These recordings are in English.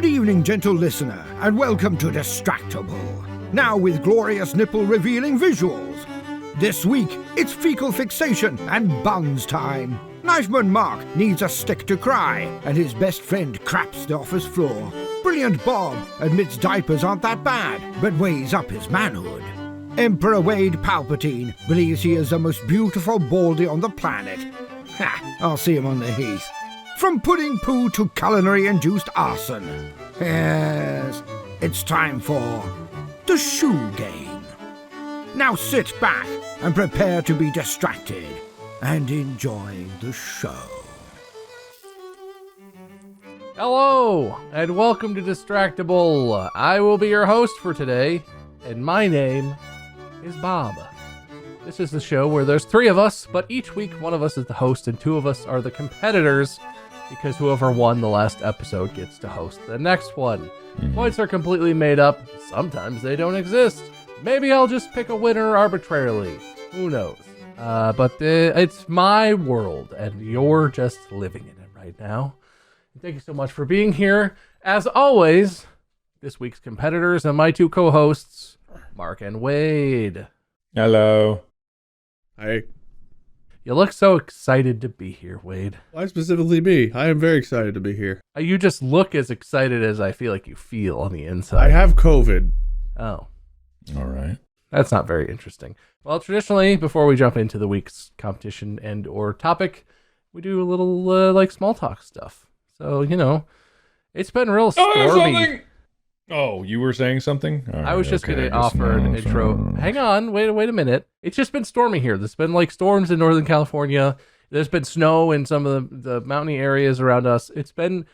Good evening, gentle listener, and welcome to Distractible. Now with glorious nipple-revealing visuals. This week, it's fecal fixation and buns time. Knifeman Mark needs a stick to cry, and his best friend craps the office floor. Brilliant Bob admits diapers aren't that bad, but weighs up his manhood. Emperor Wade Palpatine believes he is the most beautiful baldy on the planet. Ha! I'll see him on the heath. From pudding poo to culinary-induced arson. Yes, it's time for the shoe game. Now sit back and prepare to be distracted and enjoy the show. Hello, and welcome to Distractible. I will be your host for today, and my name is Bob. This is the show where there's three of us, but each week one of us is the host and two of us are the competitors, because whoever won the last episode gets to host the next one. Points are completely made up. Sometimes they don't exist. Maybe I'll just pick a winner arbitrarily. Who knows? But it's my world, and you're just living in it right now. Thank you so much for being here. As always, this week's competitors and my two co-hosts, Mark and Wade. Hello. Hi. You look so excited to be here, Wade. Why specifically me? I am very excited to be here. You just look as excited as I feel like you feel on the inside. I have COVID. Oh. All right. That's not very interesting. Well, traditionally, before we jump into the week's competition and or topic, we do a little small talk stuff. So, it's been real stormy. Oh, you were saying something? All I was just going to offer an intro. Hang on, wait a minute. It's just been stormy here. There's been storms in Northern California. There's been snow in some of the mountainy areas around us. It's been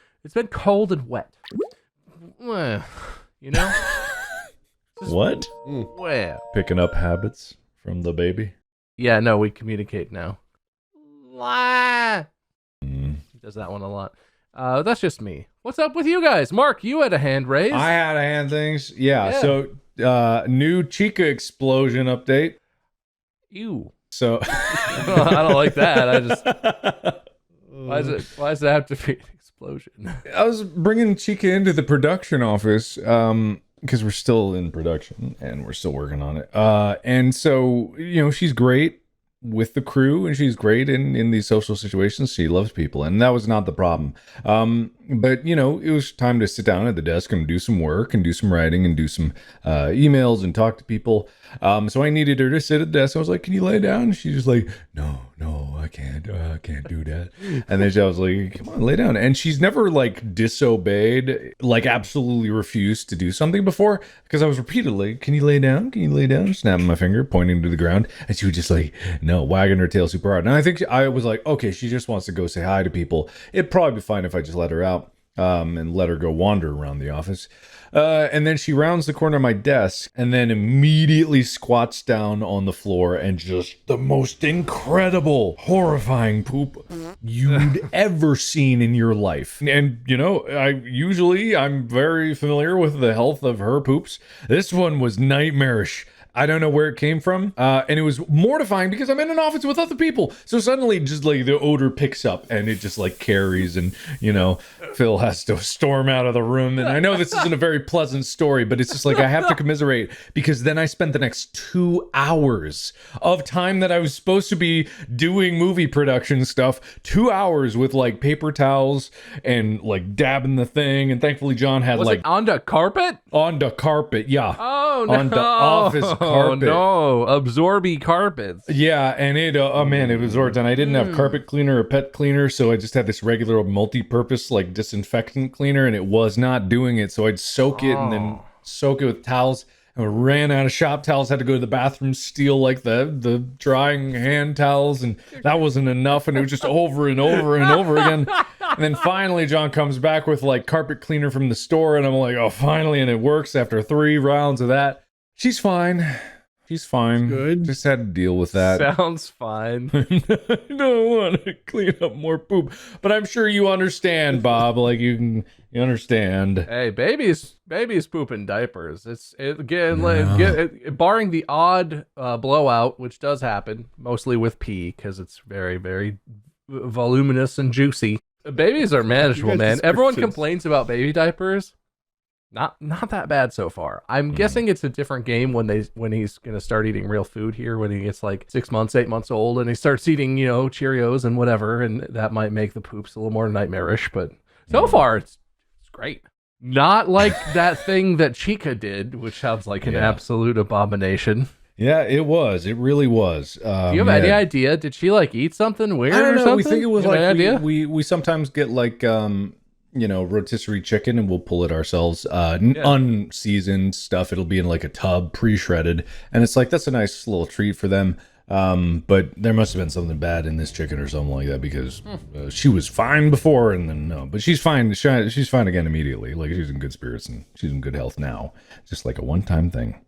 cold and wet. What? Well, Picking up habits from the baby? yeah, no, we communicate now. Mm. He does that one a lot. That's just me. What's up with you guys? Mark, you had a hand raised. I had a hand things. Yeah. So, new Chica explosion update. Ew. So I don't like that. I just why does it have to be an explosion? I was bringing Chica into the production office because we're still in production and we're still working on it. And so, she's great with the crew and she's great in these social situations. She loves people, and that was not the problem. But it was time to sit down at the desk and do some work and do some writing and do some emails and talk to people. So I needed her to sit at the desk. I was like, "Can you lay down?" And she's just like, No, I can't do that. And then I was like, "Come on, lay down." And she's never disobeyed, absolutely refused to do something before, because I was repeatedly, "Can you lay down? Can you lay down?" Snapping my finger, pointing to the ground, and she would just no, wagging her tail super hard. And I think I was like, okay, she just wants to go say hi to people. It'd probably be fine if I just let her out and let her go wander around the office. And then she rounds the corner of my desk and then immediately squats down on the floor and just the most incredible, horrifying poop you'd ever seen in your life. And, I'm very familiar with the health of her poops. This one was nightmarish. I don't know where it came from, and it was mortifying because I'm in an office with other people. So suddenly, just the odor picks up, and it just carries, and Phil has to storm out of the room. And I know this isn't a very pleasant story, but it's just I have to commiserate, because then I spent the next 2 hours of time that I was supposed to be doing movie production stuff, 2 hours with paper towels and dabbing the thing. And thankfully, John had Was it on the carpet? On the carpet, yeah. Oh no! On the office carpet. Oh no, absorby carpets. Yeah, and it was horrid. And I didn't have carpet cleaner or pet cleaner, so I just had this regular multi-purpose disinfectant cleaner, and it was not doing it. So I'd soak it and then soak it with towels. And I ran out of shop towels, had to go to the bathroom, steal the drying hand towels, and that wasn't enough, and it was just over and over and over again. And then finally John comes back with carpet cleaner from the store, and I'm like, oh, finally, and it works after 3 rounds of that. She's fine. She's fine. Good. Just had to deal with that. Sounds fine. I don't want to clean up more poop, but I'm sure you understand, Bob. You understand. Hey, babies pooping diapers. Barring the odd blowout, which does happen mostly with pee because it's very, very voluminous and juicy. Babies are manageable, guys' man. Everyone descriptions. complains about baby diapers. Not that bad so far. I'm guessing it's a different game when he's gonna start eating real food here when he gets like 6 months, 8 months old, and he starts eating, Cheerios and whatever, and that might make the poops a little more nightmarish. But so far, it's great. Not like that thing that Chica did, which sounds like an absolute abomination. Yeah, it was. It really was. Do you have any idea? Did she like eat something weird I don't or know. something? We think it was You have any idea? we sometimes get like rotisserie chicken and we'll pull it ourselves. Unseasoned stuff. It'll be in like a tub, pre-shredded, and it's like that's a nice little treat for them. But there must have been something bad in this chicken or something like that because she was fine before and then no, but she's fine. She's fine again immediately. Like she's in good spirits and she's in good health now. Just like a one-time thing.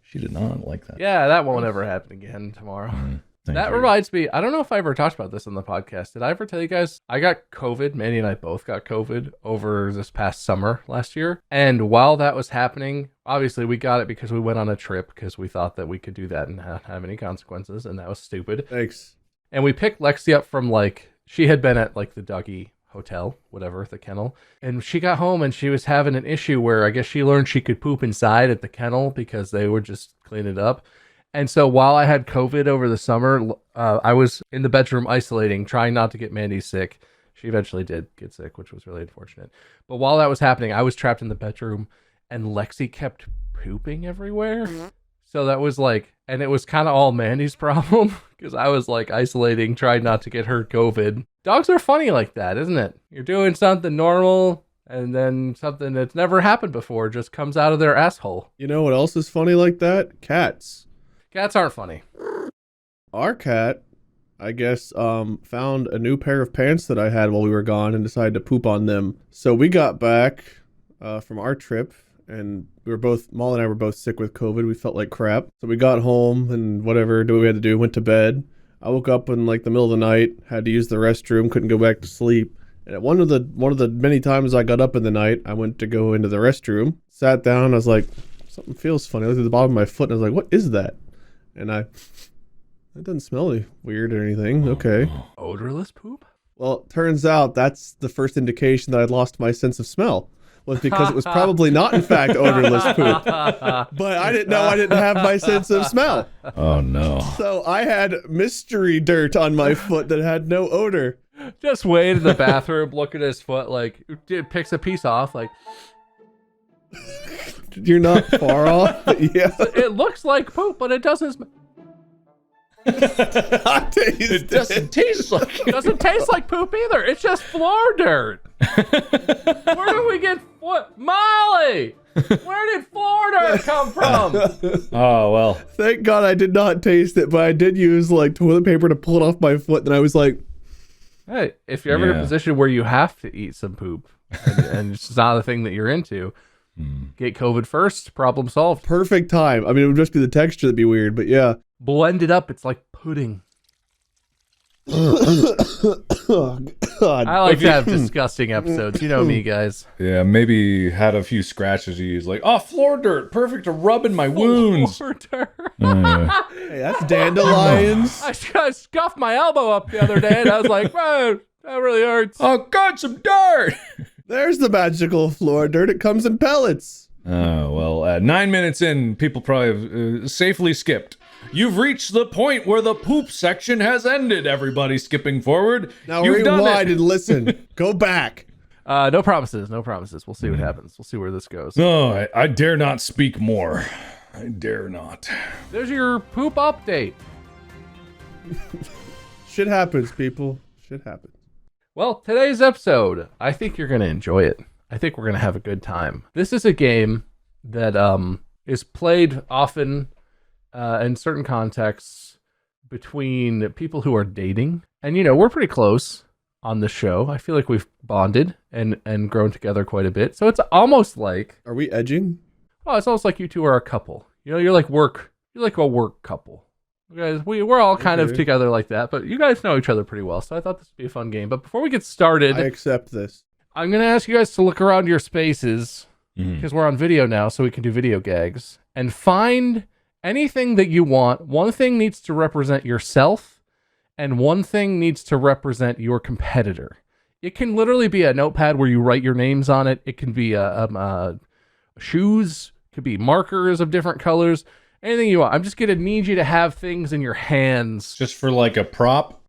She did not like that. Yeah, that won't ever happen again tomorrow. That reminds me, I don't know if I ever talked about this on the podcast. Did I ever tell you guys? I got COVID. Manny and I both got COVID over this past summer last year. And while that was happening, obviously we got it because we went on a trip because we thought that we could do that and not have any consequences. And that was stupid. Thanks. And we picked Lexi up from she had been at the Dougie hotel, whatever, the kennel. And she got home and she was having an issue where I guess she learned she could poop inside at the kennel because they would just clean it up. And so while I had COVID over the summer, I was in the bedroom isolating, trying not to get Mandy sick. She eventually did get sick, which was really unfortunate. But while that was happening, I was trapped in the bedroom and Lexi kept pooping everywhere. So that was and it was kind of all Mandy's problem because I was isolating, trying not to get her COVID. Dogs are funny like that, isn't it? You're doing something normal and then something that's never happened before just comes out of their asshole. You know what else is funny like that? Cats. Cats aren't funny. Our cat, I guess, found a new pair of pants that I had while we were gone and decided to poop on them. So we got back from our trip and Maul and I were both sick with COVID. We felt like crap. So we got home and whatever we had to do, went to bed. I woke up in the middle of the night, had to use the restroom, couldn't go back to sleep. And at one of the many times I got up in the night, I went to go into the restroom, sat down, I was like, something feels funny. I looked at the bottom of my foot and I was like, what is that? And it doesn't smell any weird or anything. Okay. Odorless poop? Well, it turns out that's the first indication that I'd lost my sense of smell. Was because it was probably not, in fact, odorless poop. But I didn't know I didn't have my sense of smell. Oh, no. So I had mystery dirt on my foot that had no odor. Just Wade in the bathroom, look at his foot, picks a piece off, You're not far off. Yeah. It looks like poop, but it doesn't smell. It doesn't taste like It doesn't taste like poop either. It's just floor dirt. Where did we get Molly? Where did floor dirt come from? Oh, well. Thank God I did not taste it, but I did use toilet paper to pull it off my foot, and I was like, Hey, if you're ever in a position where you have to eat some poop and it's not a thing that you're into, get COVID first, problem solved. perfect time. I mean, it would just be the texture that'd be weird, but yeah. Blend it up. It's like pudding. Oh, God. I like to have disgusting episodes. You know me, guys. Yeah, maybe had a few scratches. He's like, oh, floor dirt. Perfect to rub in my wounds. Floor dirt. Hey, that's dandelions. I scuffed my elbow up the other day and I was like, whoa, that really hurts. Oh, God, some dirt. There's the magical floor dirt. It comes in pellets. Oh, well, 9 minutes in, people probably have safely skipped. You've reached the point where the poop section has ended, everybody skipping forward. Now You've done rewind it. and listen. Go back. No promises. No promises. We'll see what happens. We'll see where this goes. No, I dare not speak more. I dare not. There's your poop update. Shit happens, people. Shit happens. Well, today's episode, I think you're going to enjoy it. I think we're going to have a good time. This is a game that is played often in certain contexts between people who are dating. And, we're pretty close on the show. I feel like we've bonded and grown together quite a bit. So it's almost like... Are we edging? Oh, it's almost like you two are a couple. You're like a work couple. You guys, we're all kind of together like that, but you guys know each other pretty well, so I thought this would be a fun game. But before we get started, I accept this. I'm going to ask you guys to look around your spaces, because we're on video now, so we can do video gags, and find anything that you want. One thing needs to represent yourself, and one thing needs to represent your competitor. It can literally be a notepad where you write your names on it. It can be shoes. It could be markers of different colors. Anything you want. I'm just going to need you to have things in your hands. Just for like a prop?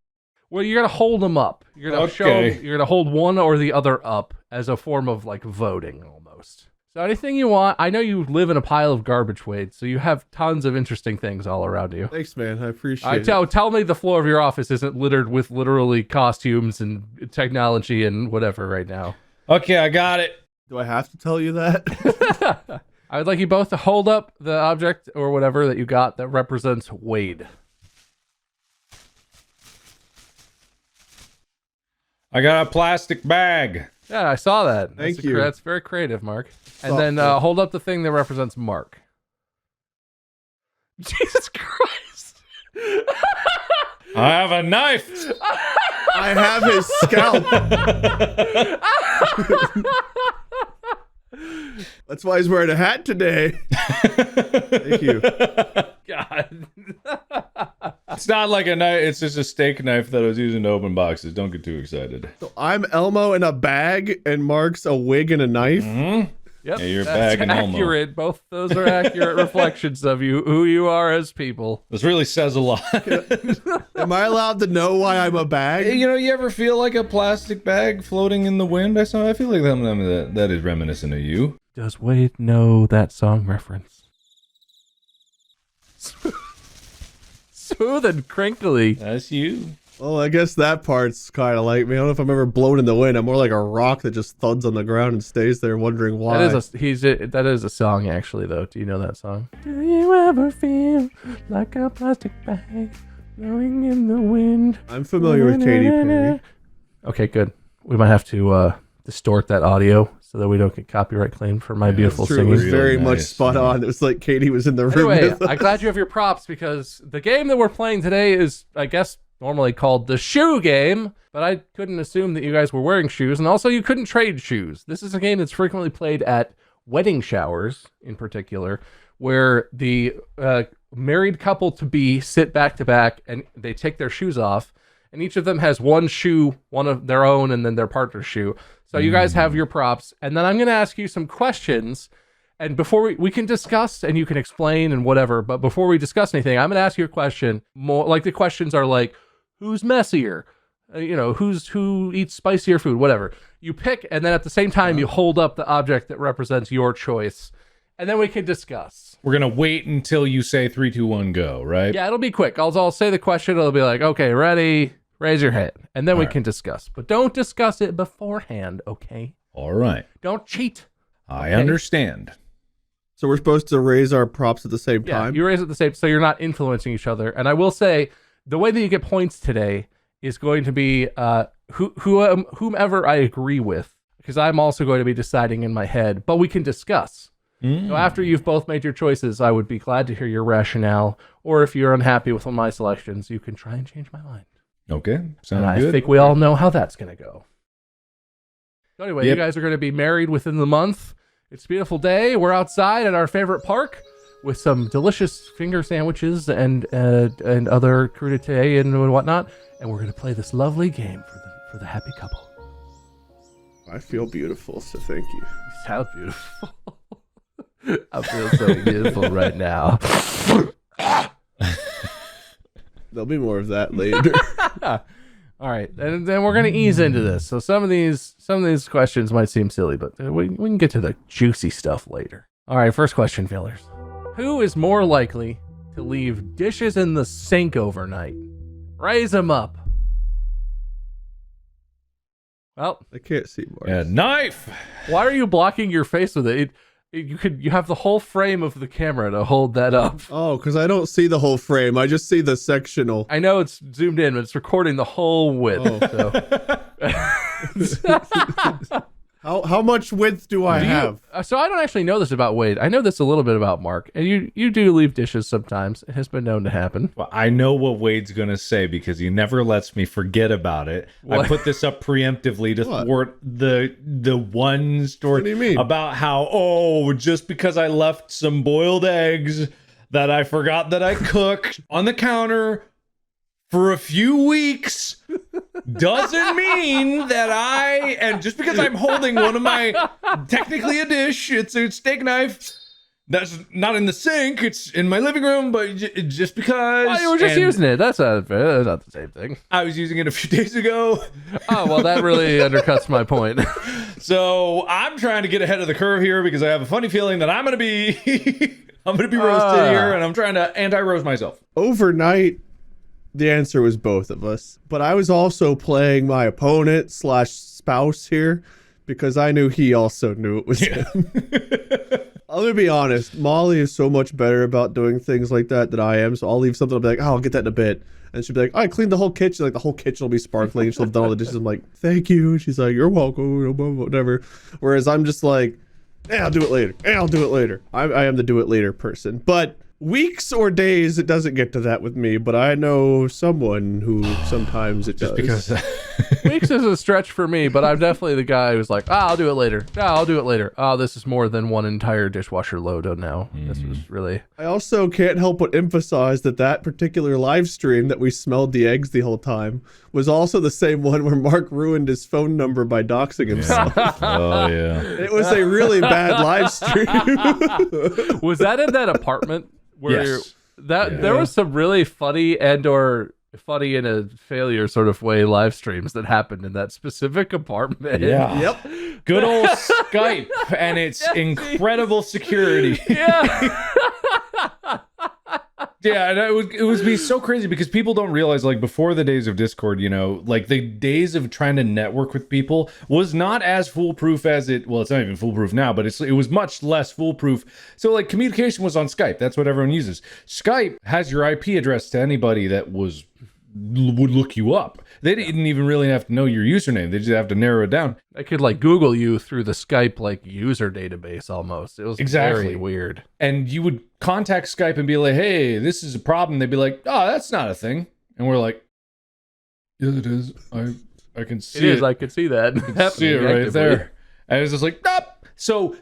Well, you're going to hold them up. You're going to show them, you're going to hold one or the other up as a form of like voting almost. So anything you want. I know you live in a pile of garbage, Wade, so you have tons of interesting things all around you. Thanks, man. I appreciate it. Tell me the floor of your office isn't littered with literally costumes and technology and whatever right now. Okay, I got it. Do I have to tell you that? I would like you both to hold up the object or whatever that you got that represents Wade. I got a plastic bag. Yeah, I saw that. Thank you. That's very creative, Mark. And Oh, then cool. hold up the thing that represents Mark. Jesus Christ. I have a knife. I have his scalp. That's why he's wearing a hat today. Thank you. God. It's not like a knife. It's just a steak knife that I was using to open boxes. Don't get too excited. So I'm Elmo in a bag, and Mark's a wig and a knife. Mm-hmm. Yep, Yeah, you're that's bag and Elmo. accurate. Both those are accurate reflections of you, who you are as people. This really says a lot. Am I allowed to know why I'm a bag? You know, you ever feel like a plastic bag floating in the wind? I feel like that is reminiscent of you. Does Wade know that song reference? Smooth and crinkly. That's you. Well, I guess that part's kind of like me. I don't know if I'm ever blown in the wind. I'm more like a rock that just thuds on the ground and stays there wondering why. That is a song actually though. Do you know that song? Do you ever feel like a plastic bag blowing in the wind? I'm familiar with Katy Perry. Okay, good. We might have to distort that audio so that we don't get copyright claimed for my beautiful True, it was singing. Really very much nice, spot yeah. on. It was like Katie was in the room Anyway, with us. I'm glad you have your props because the game that we're playing today is, I guess, normally called the shoe game, but I couldn't assume that you guys were wearing shoes, and also you couldn't trade shoes. This is a game that's frequently played at wedding showers, in particular, where the married couple to be sit back to back and they take their shoes off, and each of them has one shoe, one of their own, and then their partner's shoe. So you guys have your props, and then I'm going to ask you some questions. And before we can discuss and you can explain and whatever, but before we discuss anything, I'm going to ask you a question. More like the questions are like, who's messier? Who eats spicier food? Whatever. You pick, and then at the same time, you hold up the object that represents your choice, and then we can discuss. We're gonna wait until you say 3, 2, 1, go. Right? Yeah, it'll be quick. I'll say the question. It'll be like, okay, ready, raise your hand, and then we can discuss. But don't discuss it beforehand, okay? All right. Don't cheat. I understand. So we're supposed to raise our props at the same Yeah, time? you raise it the same, so you're not influencing each other. And I will say, the way that you get points today is going to be whomever I agree with, because I'm also going to be deciding in my head. But we can discuss. So after you've both made your choices, I would be glad to hear your rationale. Or if you're unhappy with one of my selections, you can try and change my mind. Okay. Sounds And I good. think we all know how that's going to go. So anyway, Yep. you guys are going to be married within the month. It's a beautiful day. We're outside at our favorite park with some delicious finger sandwiches and other crudité and whatnot. And we're going to play this lovely game for the happy couple. I feel beautiful, so thank you. You sound beautiful. I feel so beautiful right now. There'll be more of that later. All right, and then we're gonna ease into this. So some of these questions might seem silly, but we can get to the juicy stuff later. All right, first question, fillers. Who is more likely to leave dishes in the sink overnight? Raise them up. Well, I can't see more. Yeah, knife. why are you blocking your face with it? You have the whole frame of the camera to hold that up. Oh, because I don't see the whole frame. I just see the sectional. I know it's zoomed in, but it's recording the whole width. So. How much width do I have? So I don't actually know this about Wade. I know this a little bit about Mark. And you do leave dishes sometimes. It has been known to happen. Well, I know what Wade's gonna say because he never lets me forget about it. What? I put this up preemptively to What? thwart the one story What do you mean? about how just because I left some boiled eggs that I forgot that I cooked on the counter for a few weeks, doesn't mean that and just because I'm holding one of my, technically a dish, it's a steak knife. That's not in the sink. It's in my living room, but just because. Oh, you were just using it. That's not the same thing. I was using it a few days ago. Oh, well, that really undercuts my point. So I'm trying to get ahead of the curve here because I have a funny feeling that I'm going to be roasted here, and I'm trying to anti-roast myself. Overnight, the answer was both of us. But I was also playing my opponent / spouse here because I knew he also knew it was him. Let me be honest. Molly is so much better about doing things like that than I am. So I'll leave something. I'll be like, oh, I'll get that in a bit. And she'll be like, I cleaned the whole kitchen. Like the whole kitchen will be sparkling. And she'll have done all the dishes. I'm like, thank you. And she's like, you're welcome. Whatever. Whereas I'm just like, I'll do it later. I'll do it later. I am the do it later person. But weeks or days, it doesn't get to that with me. But I know someone who sometimes it does. Because Weeks is a stretch for me, but I'm definitely the guy who's like, I'll do it later. I'll do it later. Oh, this is more than one entire dishwasher load. Oh, no. This was really... I also can't help but emphasize that particular live stream that we smelled the eggs the whole time was also the same one where Mark ruined his phone number by doxing himself. Oh, yeah. It was a really bad live stream. Was that in that apartment? Where Yes. There was some really funny and/or funny in a failure sort of way live streams that happened in that specific apartment. Yeah. Yep. Good old Skype and its incredible security. Yeah. Yeah, and it would be so crazy because people don't realize, like, before the days of Discord, you know, like the days of trying to network with people was not as foolproof as it's not even foolproof now, but it was much less foolproof. So, like, communication was on Skype. That's what everyone uses. Skype has your IP address to anybody that would look you up. They didn't even really have to know your username. They just have to narrow it down. I could like Google you through the Skype like user database almost. It was very weird. And you would contact Skype and be like, hey, this is a problem. They'd be like, oh, that's not a thing. And we're like, yes, it is. I can see it. It is. I could see that. See it right there. And it's just like, nope. So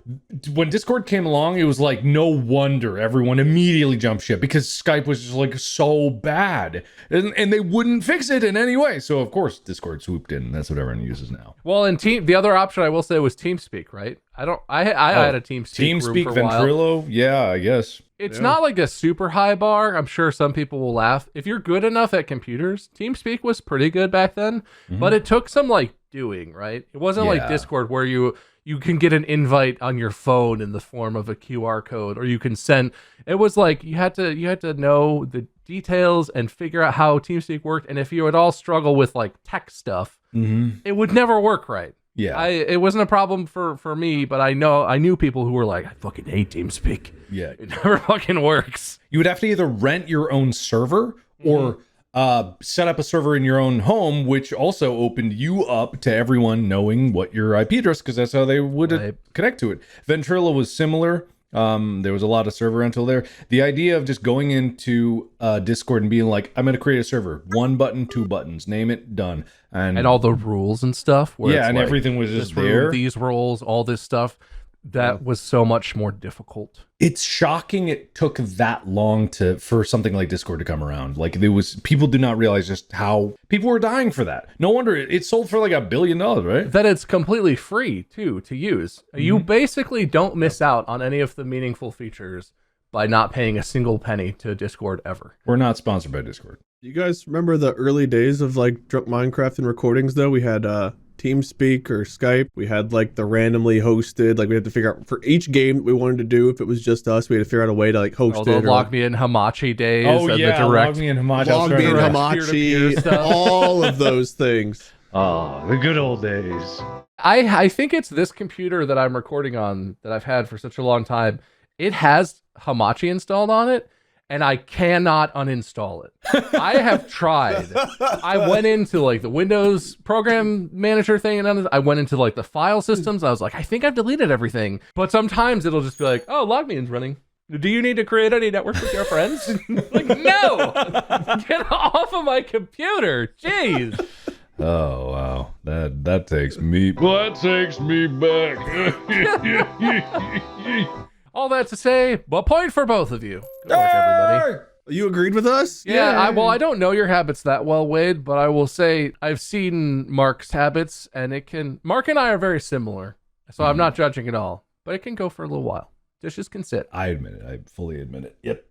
when Discord came along, it was like, no wonder everyone immediately jumped ship because Skype was just like so bad and they wouldn't fix it in any way. So of course Discord swooped in, and that's what everyone uses now. Well, and the other option I will say was TeamSpeak, right? I had a TeamSpeak room for a while. Ventrilo, yeah, I guess. It's not like a super high bar. I'm sure some people will laugh. If you're good enough at computers, TeamSpeak was pretty good back then, but it took some like doing, right? It wasn't like Discord where you can get an invite on your phone in the form of a QR code, or you can send. It was like you had to know the details and figure out how TeamSpeak worked. And if you at all struggle with like tech stuff, it would never work right. Yeah, it wasn't a problem for me, but I knew people who were like, I fucking hate TeamSpeak. Yeah, it never fucking works. You would have to either rent your own server or set up a server in your own home, which also opened you up to everyone knowing what your IP address, because that's how they would connect to it. Ventrilo was similar. There was a lot of server rental there. The idea of just going into Discord and being like, I'm going to create a server. 1 button, 2 buttons. Name it, done. And all the rules and stuff. Where yeah, and like, everything was just room, there. These roles, all this stuff. That was so much more difficult. It's shocking it took that long for something like Discord to come around. Like people do not realize just how people were dying for that. No wonder it sold for like $1 billion, right? That it's completely free too to use. You basically don't miss out on any of the meaningful features by not paying a single penny to Discord ever. We're not sponsored by Discord. You guys remember the early days of like Drunk Minecraft and recordings though? We had TeamSpeak or Skype. We had like the randomly hosted, like we had to figure out for each game that we wanted to do, if it was just us, we had to figure out a way to like host it. Log Me In Hamachi days. Oh and yeah, the direct Log Me In Hamachi. Log Me In Hamachi, all of those things. Oh, the good old days. I think it's this computer that I'm recording on that I've had for such a long time. It has Hamachi installed on it, and I cannot uninstall it. I have tried. I went into like the Windows program manager thing, and I went into like the file systems. I was like, I think I've deleted everything. But sometimes it'll just be like, oh, LogMeIn's running. Do you need to create any network with your friends? Like, no! Get off of my computer. Jeez. Oh wow, that takes me back. All that to say, a point for both of you. Good work, everybody. You agreed with us? Yeah, Yay. I don't know your habits that well, Wade, but I will say I've seen Mark's habits, and Mark and I are very similar, so I'm not judging at all, but it can go for a little while. Dishes can sit. I admit it. I fully admit it. Yep.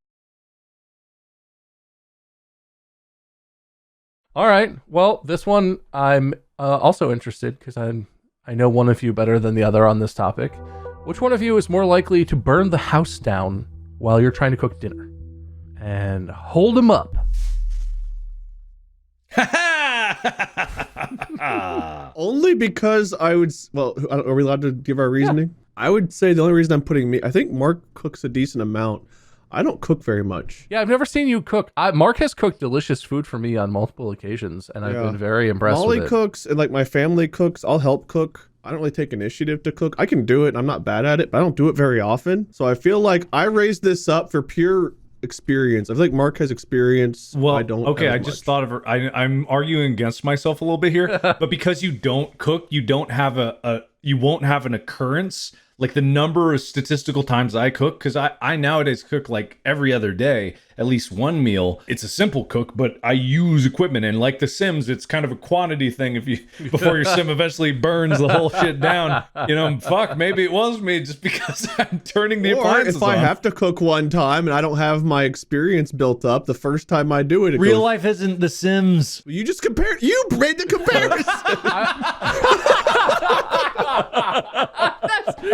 All right. Well, this one I'm also interested because I know one of you better than the other on this topic. Which one of you is more likely to burn the house down while you're trying to cook dinner? And hold him up. Only because I would. Well, are we allowed to give our reasoning? I would say the only reason I'm putting me. I think Mark cooks a decent amount. I don't cook very much. Yeah, I've never seen you cook. Mark has cooked delicious food for me on multiple occasions, and I've been very impressed Molly with it. cooks, and like my family cooks. I'll help cook. I don't really take initiative to cook. I can do it. I'm not bad at it, but I don't do it very often. So I feel like I raised this up for pure experience. I feel like Mark has experience. Well, I don't. okay, as I much. just thought of. I'm arguing against myself a little bit here, but because you don't cook, you don't have you won't have an occurrence. Like the number of statistical times I cook, because I nowadays cook like every other day, at least one meal. It's a simple cook, but I use equipment, and like The Sims, it's kind of a quantity thing. If you before your sim eventually burns the whole shit down, fuck, maybe it was me just because I'm turning the appliances Or if I on. have to cook one time and I don't have my experience built up, the first time I do it, Real goes, life isn't The Sims. You just compared. You made the comparison.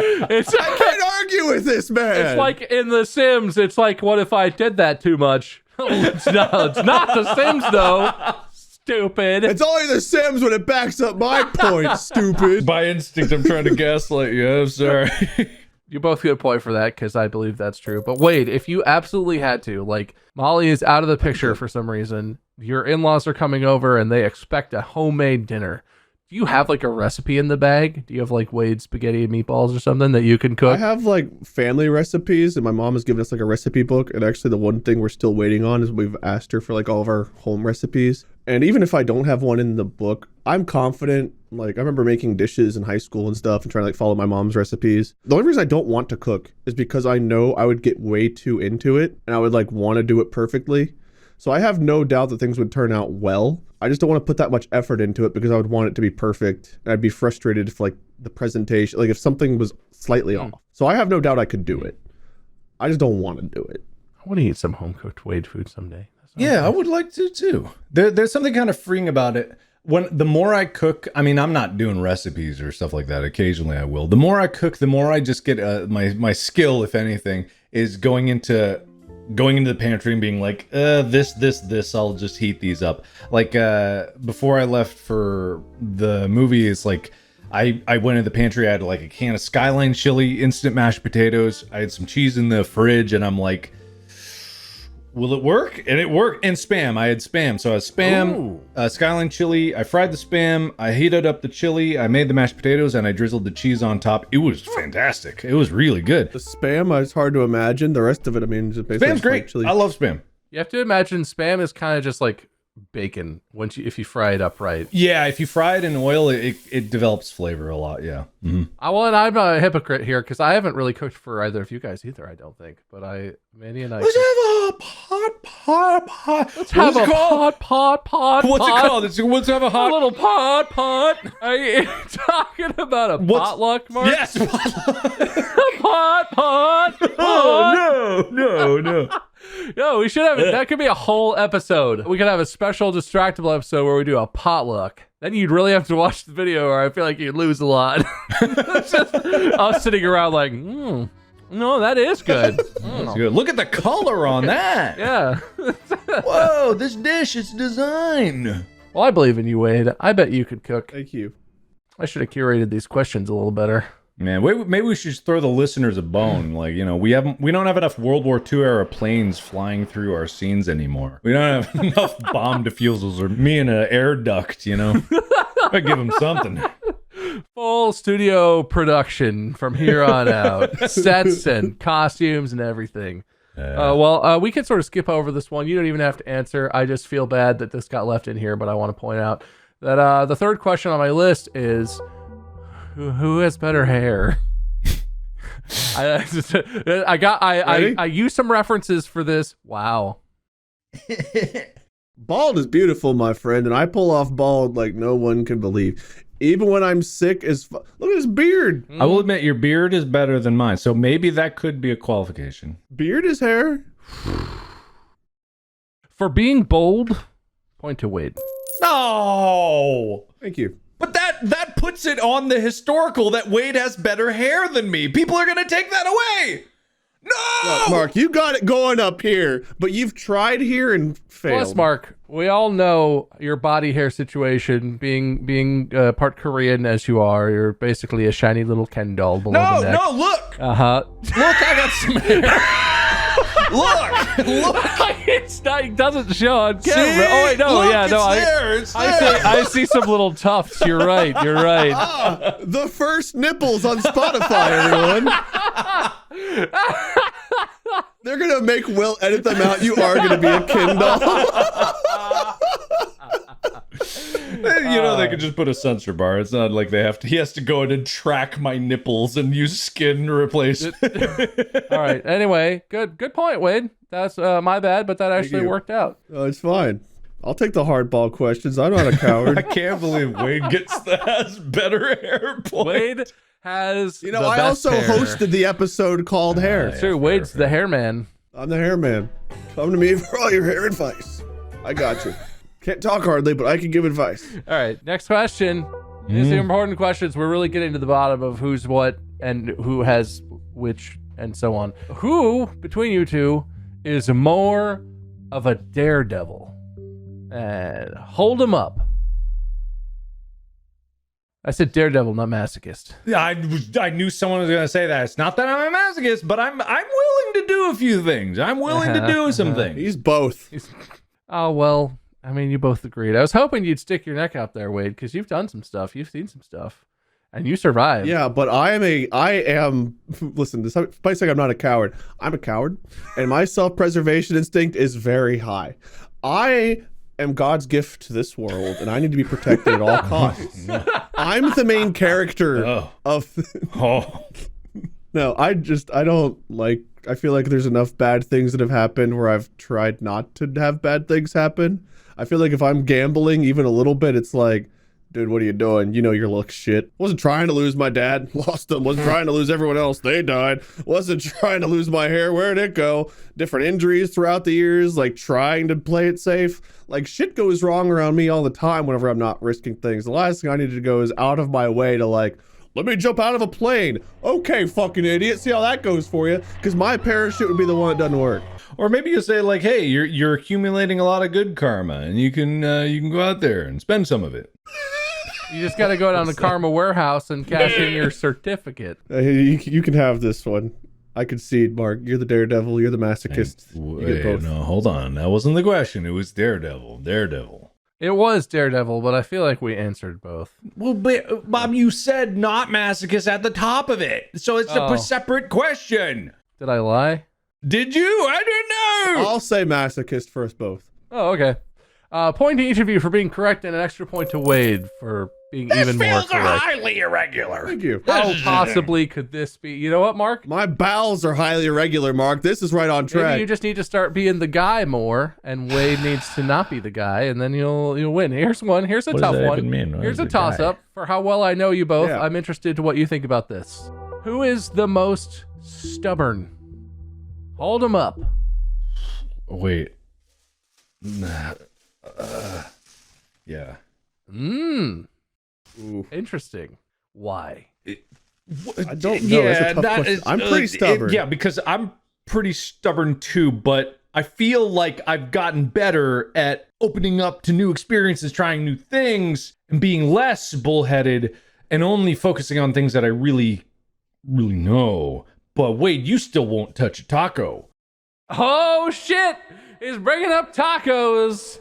I can't argue with this man. It's like in The Sims. It's like, what if I did that too much? It's not The Sims, though. Stupid. It's only The Sims when it backs up my point, stupid. By instinct, I'm trying to gaslight you. I'm sorry. You both get a point for that because I believe that's true. But Wade, if you absolutely had to, like Molly is out of the picture for some reason, your in-laws are coming over and they expect a homemade dinner. Do you have like a recipe in the bag? Do you have like Wade's spaghetti and meatballs or something that you can cook? I have like family recipes, and my mom has given us like a recipe book. And actually, the one thing we're still waiting on is we've asked her for like all of our home recipes. And even if I don't have one in the book, I'm confident. Like I remember making dishes in high school and stuff, and trying to like follow my mom's recipes. The only reason I don't want to cook is because I know I would get way too into it, and I would like want to do it perfectly. So I have no doubt that things would turn out well. I just don't want to put that much effort into it because I would want it to be perfect. And I'd be frustrated if like the presentation, like if something was slightly off. So I have no doubt I could do it. I just don't want to do it. I want to eat some home cooked Wade food someday. Yeah, I would like to too. There's something kind of freeing about it. When the more I cook, I mean, I'm not doing recipes or stuff like that. Occasionally I will. The more I cook, the more I just get my skill, if anything, is going into the pantry and being like, this, I'll just heat these up. Like, before I left for the movie, it's like, I went in the pantry, I had like a can of Skyline chili, instant mashed potatoes, I had some cheese in the fridge, and I'm like, will it work? And it worked. And Spam, I had Spam. So I had Spam, Skyline chili, I fried the Spam, I heated up the chili, I made the mashed potatoes, and I drizzled the cheese on top. It was fantastic. It was really good. The Spam, it's hard to imagine. The rest of it, I mean, just basically Spam's great. chili. I love Spam. You have to imagine Spam is kind of just like bacon if you fry it up right. Yeah, if you fry it in oil, it develops flavor a lot. Yeah. Mm-hmm. Well, and I'm a hypocrite here because I haven't really cooked for either of you guys either. I don't think, but Mandy and I. Let's have a pot. Let's have a pot. What's it called? Let's have a A hot. little pot. Are you talking about a potluck, Mark? Yes. pot. Oh no. No, we should have it. That could be a whole episode. We could have a special Distractible episode where we do a potluck. Then you'd really have to watch the video, or I feel like you'd lose a lot. It's just us sitting around like, no, that is good. That's good. Look at the color on that. Yeah. Whoa, this dish is designed. Well, I believe in you, Wade. I bet you could cook. Thank you. I should have curated these questions a little better. Man, maybe we should just throw the listeners a bone. Like, we don't have enough World War II era planes flying through our scenes anymore. We don't have enough bomb defusals or me in an air duct. I give them something. Full studio production from here on out. Sets and costumes and everything. We can sort of skip over this one. You don't even have to answer. I just feel bad that this got left in here, but I want to point out that the third question on my list is, who has better hair? I used some references for this. Wow. Bald is beautiful, my friend, and I pull off bald like no one can believe. Even when I'm sick as look at his beard. I will admit your beard is better than mine, so maybe that could be a qualification. Beard is hair. For being bold, point to Wade. No! Thank you. But that puts it on the historical that Wade has better hair than me. People are going to take that away. No! Look, Mark, you got it going up here, but you've tried here and failed. Plus, Mark, we all know your body hair situation. Being part Korean as you are, you're basically a shiny little Ken doll below the neck. No, look! Look, I got some hair. Look! It doesn't show on camera. See? Oh wait, no, Look, yeah, no, it's there. I see some little tufts. You're right. The first nipples on Spotify, everyone. They're gonna make Will edit them out. You are gonna be a Ken doll. You know, they could just put a censor bar. It's not like he has to go in and track my nipples and use skin to replace it. All right. Anyway, good point, Wade. That's my bad, but that actually worked out. Oh, it's fine. I'll take the hardball questions. I'm not a coward. I can't believe Wade has better hair point. Wade has You know, I also hosted the episode called Hair. True, Wade's the hair man. I'm the hair man. Come to me for all your hair advice. I got you. Can't talk hardly, but I can give advice. All right, next question. These are important questions. We're really getting to the bottom of who's what and who has which and so on. Who, between you two, is more of a daredevil? And hold him up. I said daredevil, not masochist. I knew someone was going to say that. It's not that I'm a masochist, but I'm willing to do a few things. I'm willing to do some things. He's both. Oh, well, I mean, you both agreed. I was hoping you'd stick your neck out there, Wade, because you've done some stuff. You've seen some stuff. And you survived. Yeah, but I am, listen, despite saying I'm not a coward, I'm a coward. And my self-preservation instinct is very high. I am God's gift to this world, and I need to be protected at all costs. I'm the main character of... No, I feel like there's enough bad things that have happened where I've tried not to have bad things happen. I feel like if I'm gambling even a little bit, it's like, dude, what are you doing? You know you're like shit. Wasn't trying to lose my dad. Lost him. Wasn't trying to lose everyone else. They died. Wasn't trying to lose my hair. Where'd it go? Different injuries throughout the years, like trying to play it safe. Like shit goes wrong around me all the time whenever I'm not risking things. The last thing I need to go is out of my way to like, let me jump out of a plane. Okay, fucking idiot. See how that goes for you. Because my parachute would be the one that doesn't work. Or maybe you say like, hey, you're accumulating a lot of good karma, and you can go out there and spend some of it. You just got to go down to Karma Warehouse and cash in your certificate. You can have this one. I concede, Mark. You're the daredevil. You're the masochist. You get both. No, hold on. That wasn't the question. It was daredevil. It was daredevil, but I feel like we answered both. Well, but, Bob, you said not masochist at the top of it, so it's a separate question. Did I lie? Did you? I don't know. I'll say masochist first, both. Oh, okay. Point to each of you for being correct, and an extra point to Wade for being even more correct. Highly irregular. Thank you. How possibly could this be? You know what, Mark? My bowels are highly irregular, Mark. This is right on track. Maybe you just need to start being the guy more, and Wade needs to not be the guy, and then you'll win. Here's one. Here's a tough one. Here's a toss-up. For how well I know you both, Yeah. I'm interested to what you think about this. Who is the most stubborn? Hold him up. Wait. Yeah. Interesting. Why? I don't know. That's a tough question. I'm pretty stubborn. Yeah, because I'm pretty stubborn too, but I feel like I've gotten better at opening up to new experiences, trying new things, and being less bullheaded and only focusing on things that I really, really know. But Wade, you still won't touch a taco. Oh shit! He's bringing up tacos.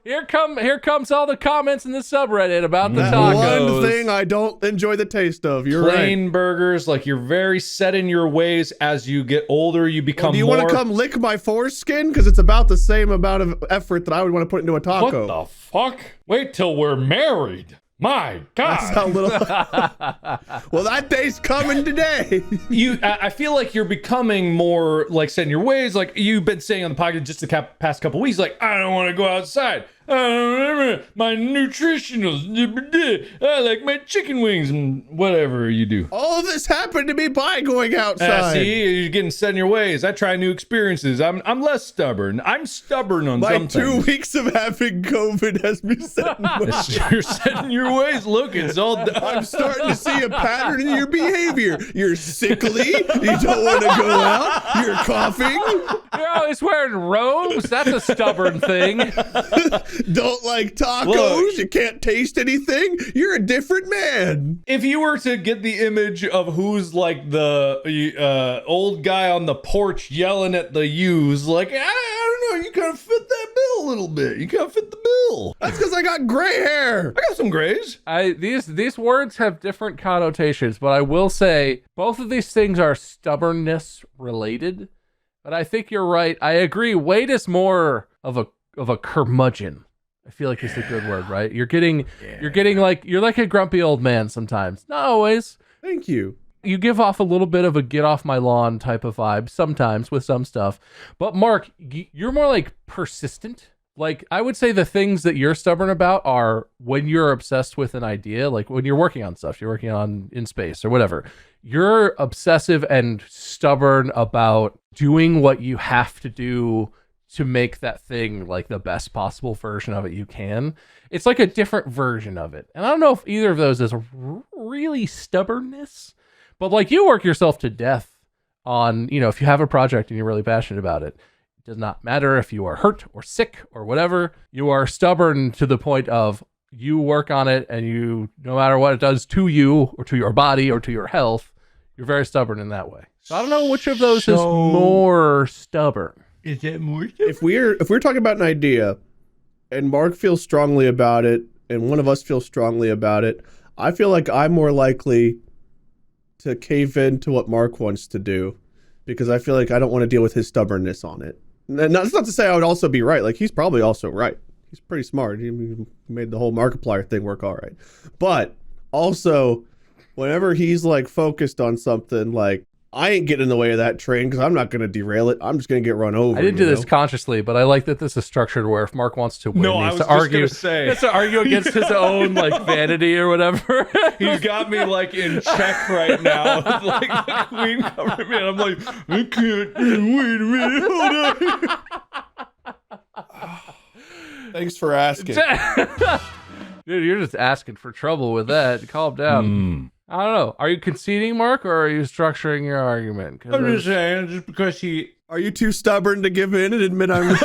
Here comes all the comments in the subreddit about the tacos. One thing I don't enjoy the taste of. You're Plain right. burgers, like you're very set in your ways. As you get older, you become Do you more... want to come lick my foreskin? Because it's about the same amount of effort that I would want to put into a taco. What the fuck? Wait till we're married. My God. That's how little. Well, that day's coming today. I feel like you're becoming more like set in your ways. Like you've been saying on the podcast just the past couple weeks, like, I don't want to go outside. I don't remember my nutritionals. I like my chicken wings and whatever you do. All of this happened to me by going outside. See, you're getting set in your ways. I try new experiences. I'm less stubborn. I'm stubborn on My some 2 things. weeks of having COVID has me set in ways. You're set in your ways. Look, it's all done. I'm starting to see a pattern in your behavior. You're sickly. You don't want to go out. You're coughing. You're always wearing robes. That's a stubborn thing. Don't like tacos. Look. You can't taste anything. You're a different man. If you were to get the image of who's like the old guy on the porch yelling at the ewes, like, I don't know, you kind of fit that bill a little bit. You kind of fit the bill. That's because I got gray hair. I got some grays. These words have different connotations, but I will say both of these things are stubbornness related. But I think you're right. I agree. Wade is more of a curmudgeon. I feel like it's a good word, right? You're like a grumpy old man sometimes. Not always. Thank you. You give off a little bit of a get off my lawn type of vibe sometimes with some stuff. But Mark, you're more like persistent. Like I would say the things that you're stubborn about are when you're obsessed with an idea, like when you're working on stuff, you're working on in space or whatever. You're obsessive and stubborn about doing what you have to do to make that thing like the best possible version of it you can. It's like a different version of it. And I don't know if either of those is really stubbornness, but like you work yourself to death on, if you have a project and you're really passionate about it, it does not matter if you are hurt or sick or whatever, you are stubborn to the point of you work on it and you, no matter what it does to you or to your body or to your health, you're very stubborn in that way. So I don't know which of those is more stubborn. Is that more? If we're talking about an idea and Mark feels strongly about it and one of us feels strongly about it, I feel like I'm more likely to cave in to what Mark wants to do because I feel like I don't want to deal with his stubbornness on it. And that's not to say I would also be right. Like he's probably also right. He's pretty smart. He made the whole Markiplier thing work all right. But also, whenever he's like focused on something, like I ain't getting in the way of that train because I'm not going to derail it. I'm just going to get run over. I didn't do this consciously, but I like that this is structured where if Mark wants to win, No, I was just gonna say. he has to argue against his own like vanity or whatever. He's got me like in check right now. Like the queen covering me. And I'm like, I can't. Wait a minute. Hold on. Thanks for asking. Dude, you're just asking for trouble with that. Calm down. I don't know. Are you conceding, Mark, or are you structuring your argument? I'm just saying, just because he... Are you too stubborn to give in and admit I'm right?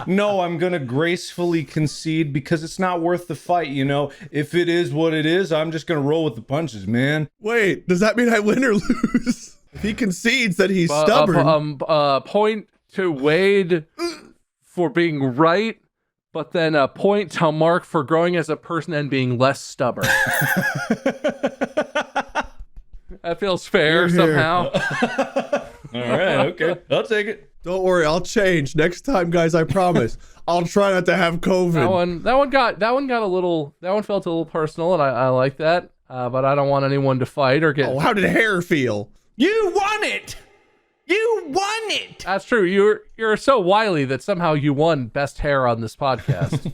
No, I'm going to gracefully concede because it's not worth the fight, If it is what it is, I'm just going to roll with the punches, man. Wait, does that mean I win or lose? If he concedes that he's stubborn. Point to Wade for being right, but then a point to Mark for growing as a person and being less stubborn. That feels fair somehow. All right, okay. I'll take it. Don't worry, I'll change. Next time, guys, I promise. I'll try not to have COVID. That one felt a little personal, and I like that. But I don't want anyone to fight or get... Oh, how did hair feel? You won it! You won it! That's true. You're so wily that somehow you won best hair on this podcast.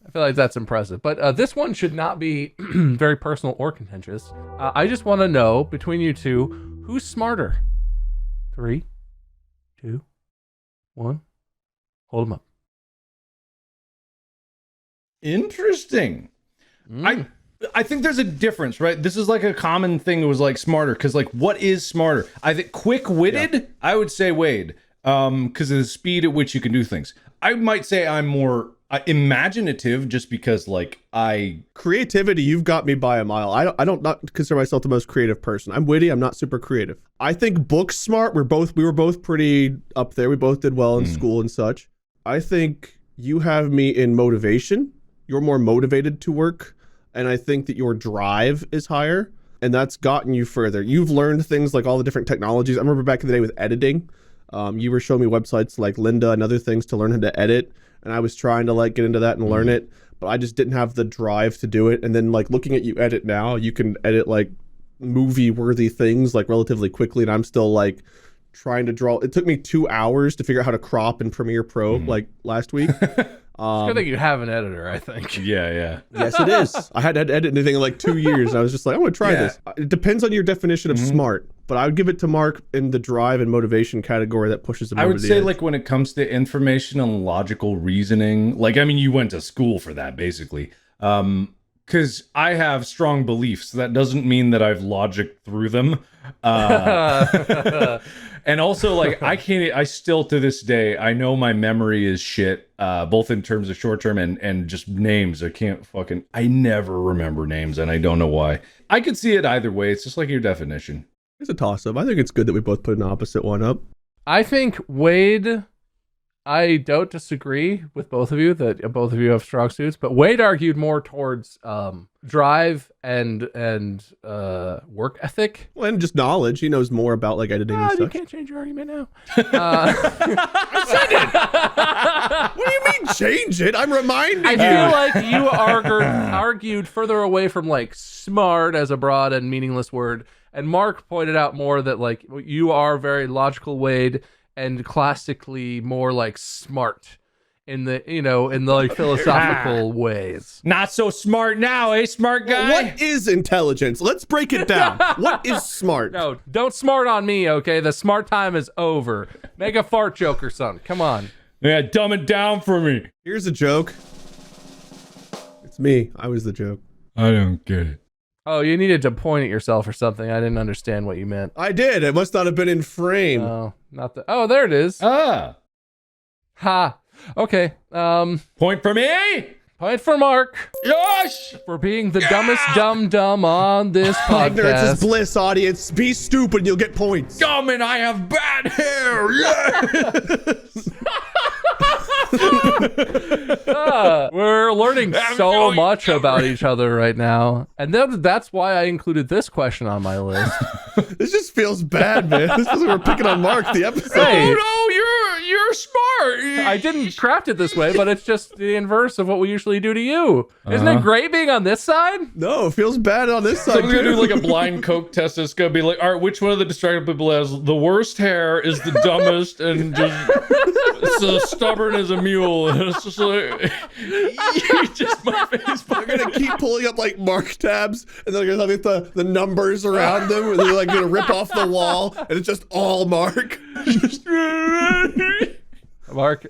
I feel like that's impressive. But this one should not be very personal or contentious. I just want to know, between you two, who's smarter? 3, 2, 1. Hold them up. Interesting. I think there's a difference, right? This is like a common thing. It was like smarter because like what is smarter? I think quick-witted. Yeah. I would say Wade, because of the speed at which you can do things. I might say I'm more imaginative, just because like creativity. You've got me by a mile. I don't not consider myself the most creative person. I'm witty. I'm not super creative. I think book smart. We were both pretty up there. We both did well in school and such. I think you have me in motivation. You're more motivated to work. And I think that your drive is higher, and that's gotten you further. You've learned things like all the different technologies. I remember back in the day with editing, you were showing me websites like Lynda and other things to learn how to edit, and I was trying to like get into that and learn it. but I just didn't have the drive to do it. And then like looking at you edit now, you can edit like movie worthy things like relatively quickly, and I'm still like trying to draw. It took me 2 hours to figure out how to crop in Premiere Pro like last week. It's good that you have an editor, I think. Yeah. Yes, it is. I hadn't edited anything in like 2 years. I was just like, I'm going to try this. It depends on your definition of smart, but I would give it to Mark in the drive and motivation category that pushes him I over would the say edge. like when it comes to information and logical reasoning, like, I mean, you went to school for that basically. Because I have strong beliefs. That doesn't mean that I've logic through them. And also, like, I still to this day, I know my memory is shit, both in terms of short term and just names. I never remember names, and I don't know why. I could see it either way. It's just like your definition. It's a toss-up. I think it's good that we both put an opposite one up. I think Wade, I don't disagree with both of you that both of you have strong suits, but Wade argued more towards drive and work ethic. Well, and just knowledge. He knows more about like editing and You stuff. can't change your argument now. What do you mean change it? I'm reminding I you. feel like you argued further away from like smart as a broad and meaningless word, and Mark pointed out more that like you are very logical, Wade, and classically more like smart in the like philosophical ways. Not so smart now, eh, smart guy? What is intelligence? Let's break it down. What is smart? No, don't smart on me, okay? The smart time is over. Make a fart joke or something. Come on. Yeah, dumb it down for me. Here's a joke. It's me. I was the joke. I don't get it. Oh, you needed to point at yourself or something. I didn't understand what you meant. I did. It must not have been in frame. Oh, not the. Oh, there it is. Ah, Ha. Okay. point for me. Point for Mark Yosh. for being the dumbest dumb on this Ignorance is podcast. bliss, audience. Be stupid and you'll get points. Come and I have bad hair. Yes. We're learning so much about each other right now, and that's why I included this question on my list. This just feels bad, man. This feels like we're picking on Mark the episode. Hey. Oh no, you're smart. I didn't craft it this way, but it's just the inverse of what we usually do to you. Isn't it great being on this side? No, it feels bad on this So side. we're gonna do too. like a blind Coke test. It's gonna be like, all right, which one of the distracted people has the worst hair, is the dumbest, and just so stubborn as a mule? And it's just like, just my face. They're gonna keep pulling up like Mark tabs, and they're gonna have the numbers around them, and they're like gonna rip off the wall, and it's just all Mark.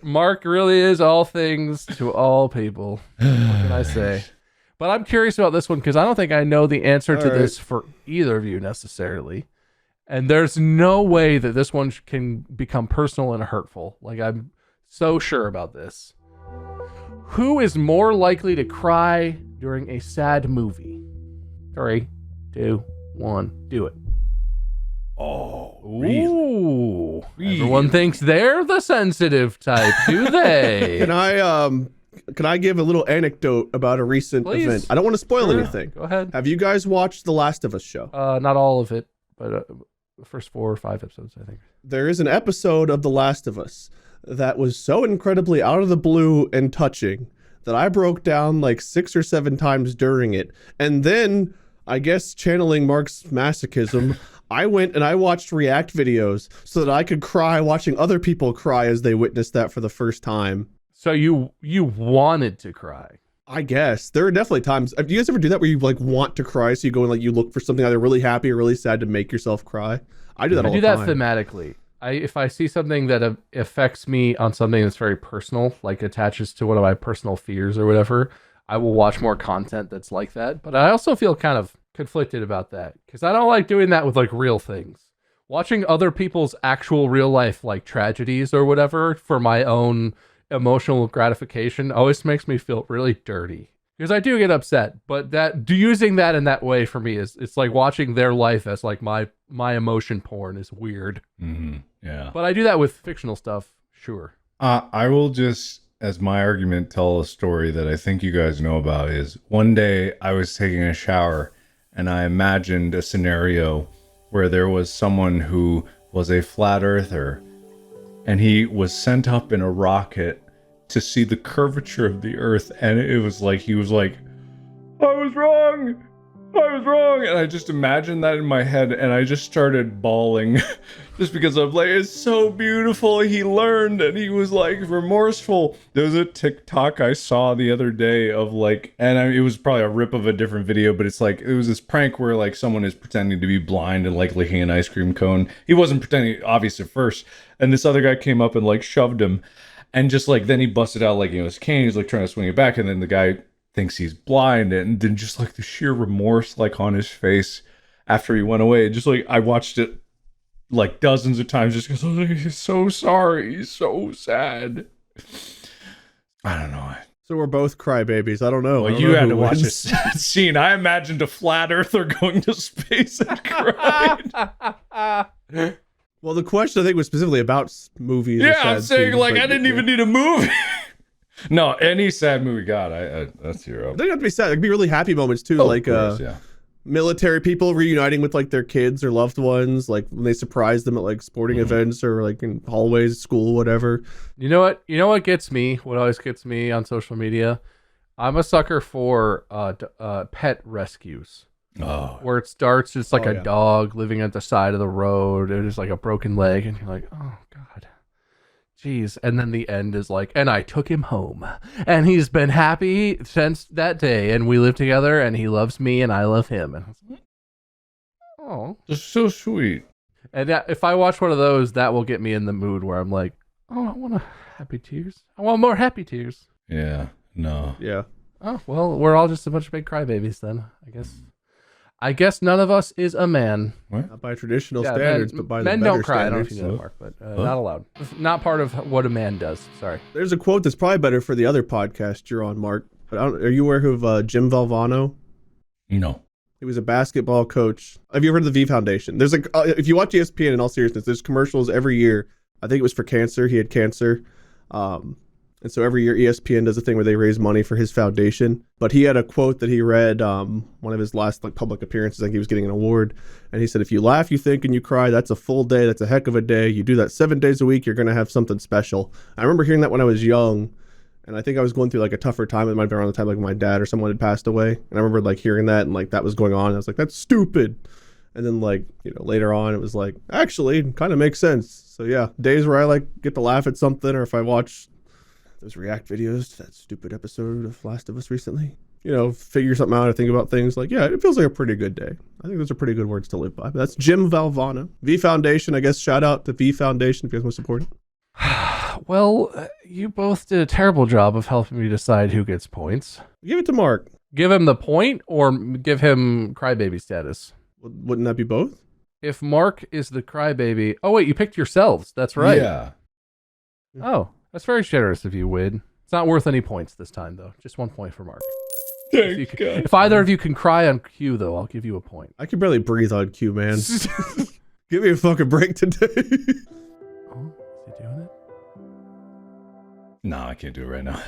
Mark really is all things to all people. What can I say? But I'm curious about this one because I don't think I know the answer to this for either of you necessarily. And there's no way that this one can become personal and hurtful. Like, I'm so sure about this. Who is more likely to cry during a sad movie? 3, 2, 1, do it. Oh, Ooh. Everyone thinks they're the sensitive type, do they? Can I give a little anecdote about a recent Please. event? I don't want to spoil Sure. anything. Go ahead. Have you guys watched The Last of Us show? Not all of it, but the first 4 or 5 episodes, I think. There is an episode of The Last of Us that was so incredibly out of the blue and touching that I broke down like 6 or 7 times during it. And then, I guess channeling Mark's masochism, I went and I watched react videos so that I could cry watching other people cry as they witnessed that for the first time. So you wanted to cry. I guess. There are definitely times. Do you guys ever do that where you like want to cry, so you go and like you look for something either really happy or really sad to make yourself cry? I do that all I do the that time. thematically. If I see something that affects me on something that's very personal, like attaches to one of my personal fears or whatever, I will watch more content that's like that. But I also feel kind of conflicted about that because I don't like doing that with like real things. Watching other people's actual real life like tragedies or whatever for my own emotional gratification always makes me feel really dirty because I do get upset. But using that in that way for me it's like watching their life as like my emotion porn is weird. Mm-hmm. Yeah. But I do that with fictional stuff, sure. I will just, as my argument, tell a story that I think you guys know about. Is one day I was taking a shower and I imagined a scenario where there was someone who was a flat earther and he was sent up in a rocket to see the curvature of the earth, and it was like he was like, I was wrong, and I just imagined that in my head, and I just started bawling just because I'm like, it's so beautiful. He learned, and he was like remorseful. There was a TikTok I saw the other day of like, it was probably a rip of a different video, but it's like, it was this prank where like someone is pretending to be blind and like licking an ice cream cone. He wasn't pretending, obvious at first, and this other guy came up and like shoved him, and just like then he busted out like, his cane. He's like trying to swing it back, and then the guy thinks he's blind, and then just like the sheer remorse like on his face after he went away, just like I watched it like dozens of times just because I was like, he's so sorry, he's so sad. I don't know. So we're both crybabies. I don't know. Well, you had to watch this scene. I imagined a flat earther going to space and cried. Well, the question I think was specifically about movies. Yeah, I'm saying like I didn't even need a movie. No, any sad movie, God, that's hero. They don't have to be sad. It could be really happy moments too, Oh, like of course, yeah. Military people reuniting with like their kids or loved ones, like when they surprise them at like sporting events or like in hallways, school, whatever. You know what? You know what gets me? What always gets me on social media? I'm a sucker for pet rescues. Oh, Where it starts just like Oh, a yeah. dog living at the side of the road, and it's like a broken leg, and you're like, oh God, jeez. And then the end is like, and I took him home, and he's been happy since that day, and we live together, and he loves me, and I love him. And I was like, oh, that's so sweet. and if I watch one of those, that will get me in the mood where I'm like, oh, I want happy tears. I want more happy tears. Yeah, no. Yeah. Oh well, we're all just a bunch of big crybabies then, I guess. I guess none of us is a man. Not by traditional Yeah, standards, but by the men better don't cry. I don't know if standards. you know that, Mark, but not allowed. Not part of what a man does. Sorry. There's a quote that's probably better for the other podcast you're on, Mark. But are you aware of Jim Valvano? No. He was a basketball coach. Have you ever heard of the V Foundation? There's like, if you watch ESPN, in all seriousness, there's commercials every year. I think it was for cancer. He had cancer. And so every year ESPN does a thing where they raise money for his foundation. But he had a quote that he read, one of his last like public appearances, I think he was getting an award. And he said, if you laugh, you think, and you cry, that's a full day. That's a heck of a day. You do that 7 days a week, you're going to have something special. I remember hearing that when I was young. And I think I was going through like a tougher time. It might have been around the time like my dad or someone had passed away. And I remember like hearing that and like that was going on. And I was like, that's stupid. And then like, later on it was like, actually, it kind of makes sense. So yeah, days where I like get to laugh at something, or if I watch those react videos to that stupid episode of Last of Us recently, figure something out or think about things, like, yeah, it feels like a pretty good day. I think those are pretty good words to live by. But that's Jim Valvano. V Foundation, I guess, shout out to V Foundation if you guys want to support it. Well, you both did a terrible job of helping me decide who gets points. Give it to Mark. Give him the point or give him crybaby status? Wouldn't that be both? If Mark is the crybaby... Oh, wait, you picked yourselves. That's right. Yeah. Oh, that's very generous of you, Wid. It's not worth any points this time, though. Just 1 point for Mark. Thank God. If either of you can cry on cue, though, I'll give you a point. I can barely breathe on cue, man. Give me a fucking break today. Oh, is he doing it? No, I can't do it right now.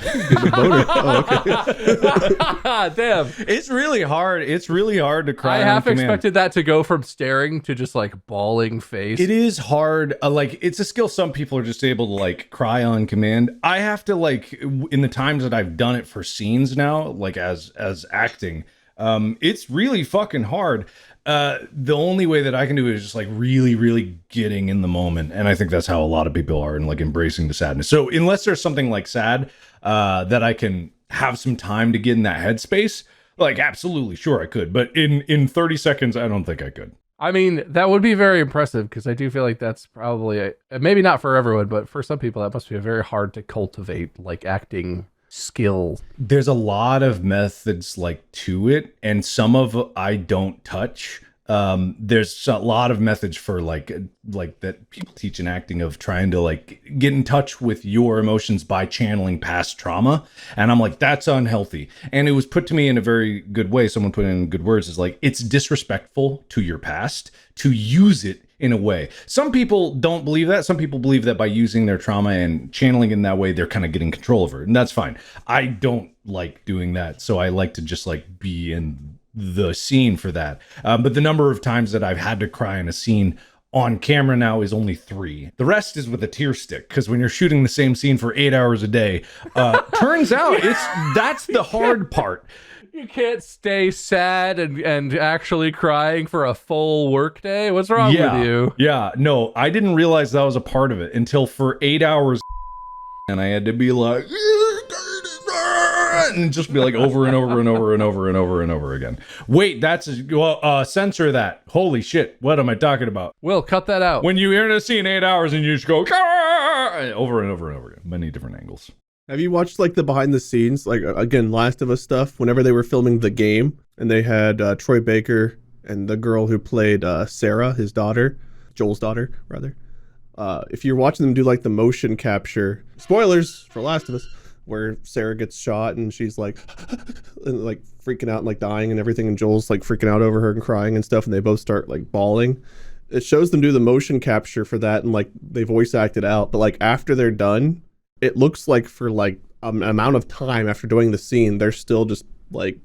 Oh, okay. Damn. It's really hard. It's really hard to cry. I on half command. expected that to go from staring to just like bawling face. It is hard. Like, it's a skill some people are just able to like cry on command. I have to like, in the times that I've done it for scenes now, like as acting, it's really fucking hard. The only way that I can do it is just like really, really getting in the moment. And I think that's how a lot of people are, and like embracing the sadness. So unless there's something like sad, that I can have some time to get in that headspace, like absolutely, sure I could. But in 30 seconds, I don't think I could. I mean, that would be very impressive because I do feel like that's probably, maybe not for everyone, but for some people, that must be a very hard to cultivate, like acting skill. There's a lot of methods like to it, and some of I don't touch. There's a lot of methods for like that people teach in acting of trying to like get in touch with your emotions by channeling past trauma. And I'm like, that's unhealthy. And it was put to me in a very good way. Someone put in good words, is like, it's disrespectful to your past to use it in a way. Some people don't believe that. Some people believe that by using their trauma and channeling in that way, they're kind of getting control over it. And that's fine. I don't like doing that. So I like to just like be in the scene for that. But the number of times that I've had to cry in a scene on camera now is only 3. The rest is with a tear stick, because when you're shooting the same scene for 8 hours a day, turns out that's the hard part. You can't stay sad and actually crying for a full work day? What's wrong with you? Yeah, no, I didn't realize that was a part of it until for 8 hours, and I had to be like, and just be like over and over and over and over and over and over again. Wait, censor that. Holy shit, what am I talking about? Will, cut that out. When you're in a scene 8 hours and you just go over and over and over again, many different angles. Have you watched like the behind the scenes, like again, Last of Us stuff? Whenever they were filming the game, and they had Troy Baker and the girl who played Sarah, his daughter, Joel's daughter, rather. If you're watching them do like the motion capture, spoilers for Last of Us, where Sarah gets shot and she's like, and like freaking out and like dying and everything, and Joel's like freaking out over her and crying and stuff, and they both start like bawling. It shows them do the motion capture for that, and like they voice act it out, but like after they're done, it looks like for like an amount of time after doing the scene, they're still just like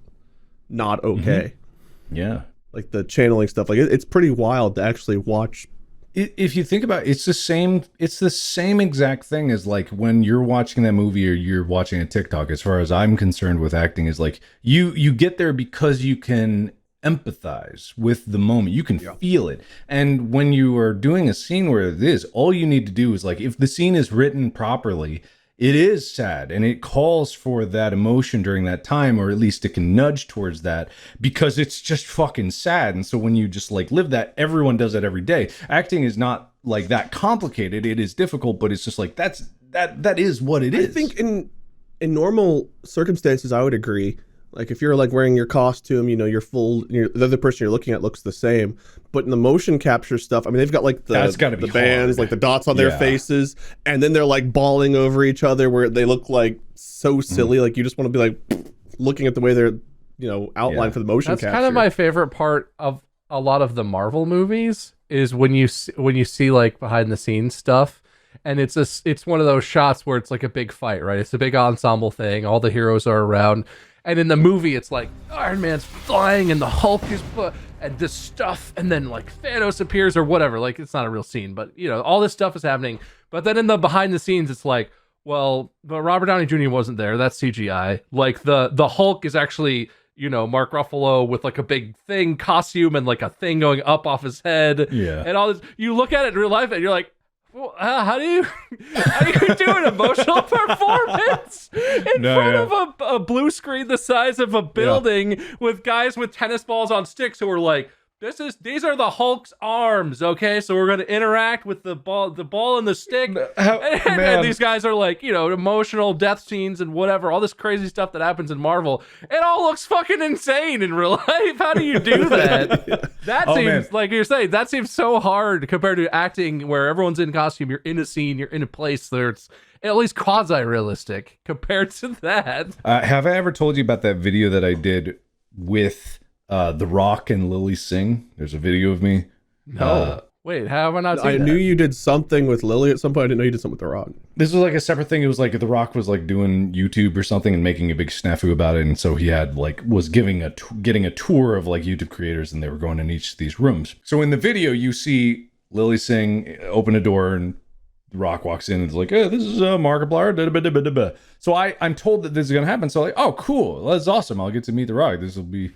not okay. Mm-hmm. Yeah. Like the channeling stuff, like it's pretty wild to actually watch. If you think about it, it's the same exact thing as like when you're watching that movie or you're watching a TikTok, as far as I'm concerned with acting, is like you get there because you can empathize with the moment. You can feel it. And when you are doing a scene where it is, all you need to do is like, if the scene is written properly, it is sad and it calls for that emotion during that time, or at least it can nudge towards that, because it's just fucking sad. And so when you just like live that, everyone does that every day. Acting is not like that complicated. It is difficult, but it's just like that is what it is. I think in normal circumstances, I would agree. Like if you're like wearing your costume, you know, the other person you're looking at looks the same. But in the motion capture stuff, I mean, they've got like the bands, like the dots on their faces, and then they're like bawling over each other where they look like so silly. Like you just want to be like looking at the way they're, you know, outlined for the motion capture. That's kind of my favorite part of a lot of the Marvel movies is when you see like behind the scenes stuff. And it's one of those shots where it's like a big fight, right? It's a big ensemble thing. All the heroes are around. And in the movie, it's like Iron Man's flying and the Hulk is and this stuff, and then like Thanos appears or whatever. Like it's not a real scene, but you know, all this stuff is happening. But then in the behind the scenes, it's like, well, but Robert Downey Jr. wasn't there. That's CGI. Like the Hulk is actually, you know, Mark Ruffalo with like a big thing costume and like a thing going up off his head. Yeah. And all this. You look at it in real life and you're like, well, how do you do an emotional performance in front of a blue screen the size of a building with guys with tennis balls on sticks who are like, these are the Hulk's arms, okay? So we're going to interact with the ball and the stick. And these guys are like, you know, emotional death scenes and whatever, all this crazy stuff that happens in Marvel. It all looks fucking insane in real life. How do you do that? That seems, like you're saying, that seems so hard compared to acting where everyone's in costume, you're in a scene, you're in a place where it's at least quasi-realistic compared to that. Have I ever told you about that video that I did with The Rock and Lily Singh? There's a video of me. No. Wait, how have I not seen I that? knew you did something with Lily at some point. I didn't know you did something with The Rock. This was like a separate thing. It was like The Rock was like doing YouTube or something and making a big snafu about it. And so he had like, was getting a tour of like YouTube creators, and they were going in each of these rooms. So in the video, you see Lily Singh open a door and The Rock walks in and is like, hey, this is Markiplier. Da, da, da, da, da, da. So I'm told that this is going to happen. So like, oh, cool. That's awesome. I'll get to meet The Rock. This will be...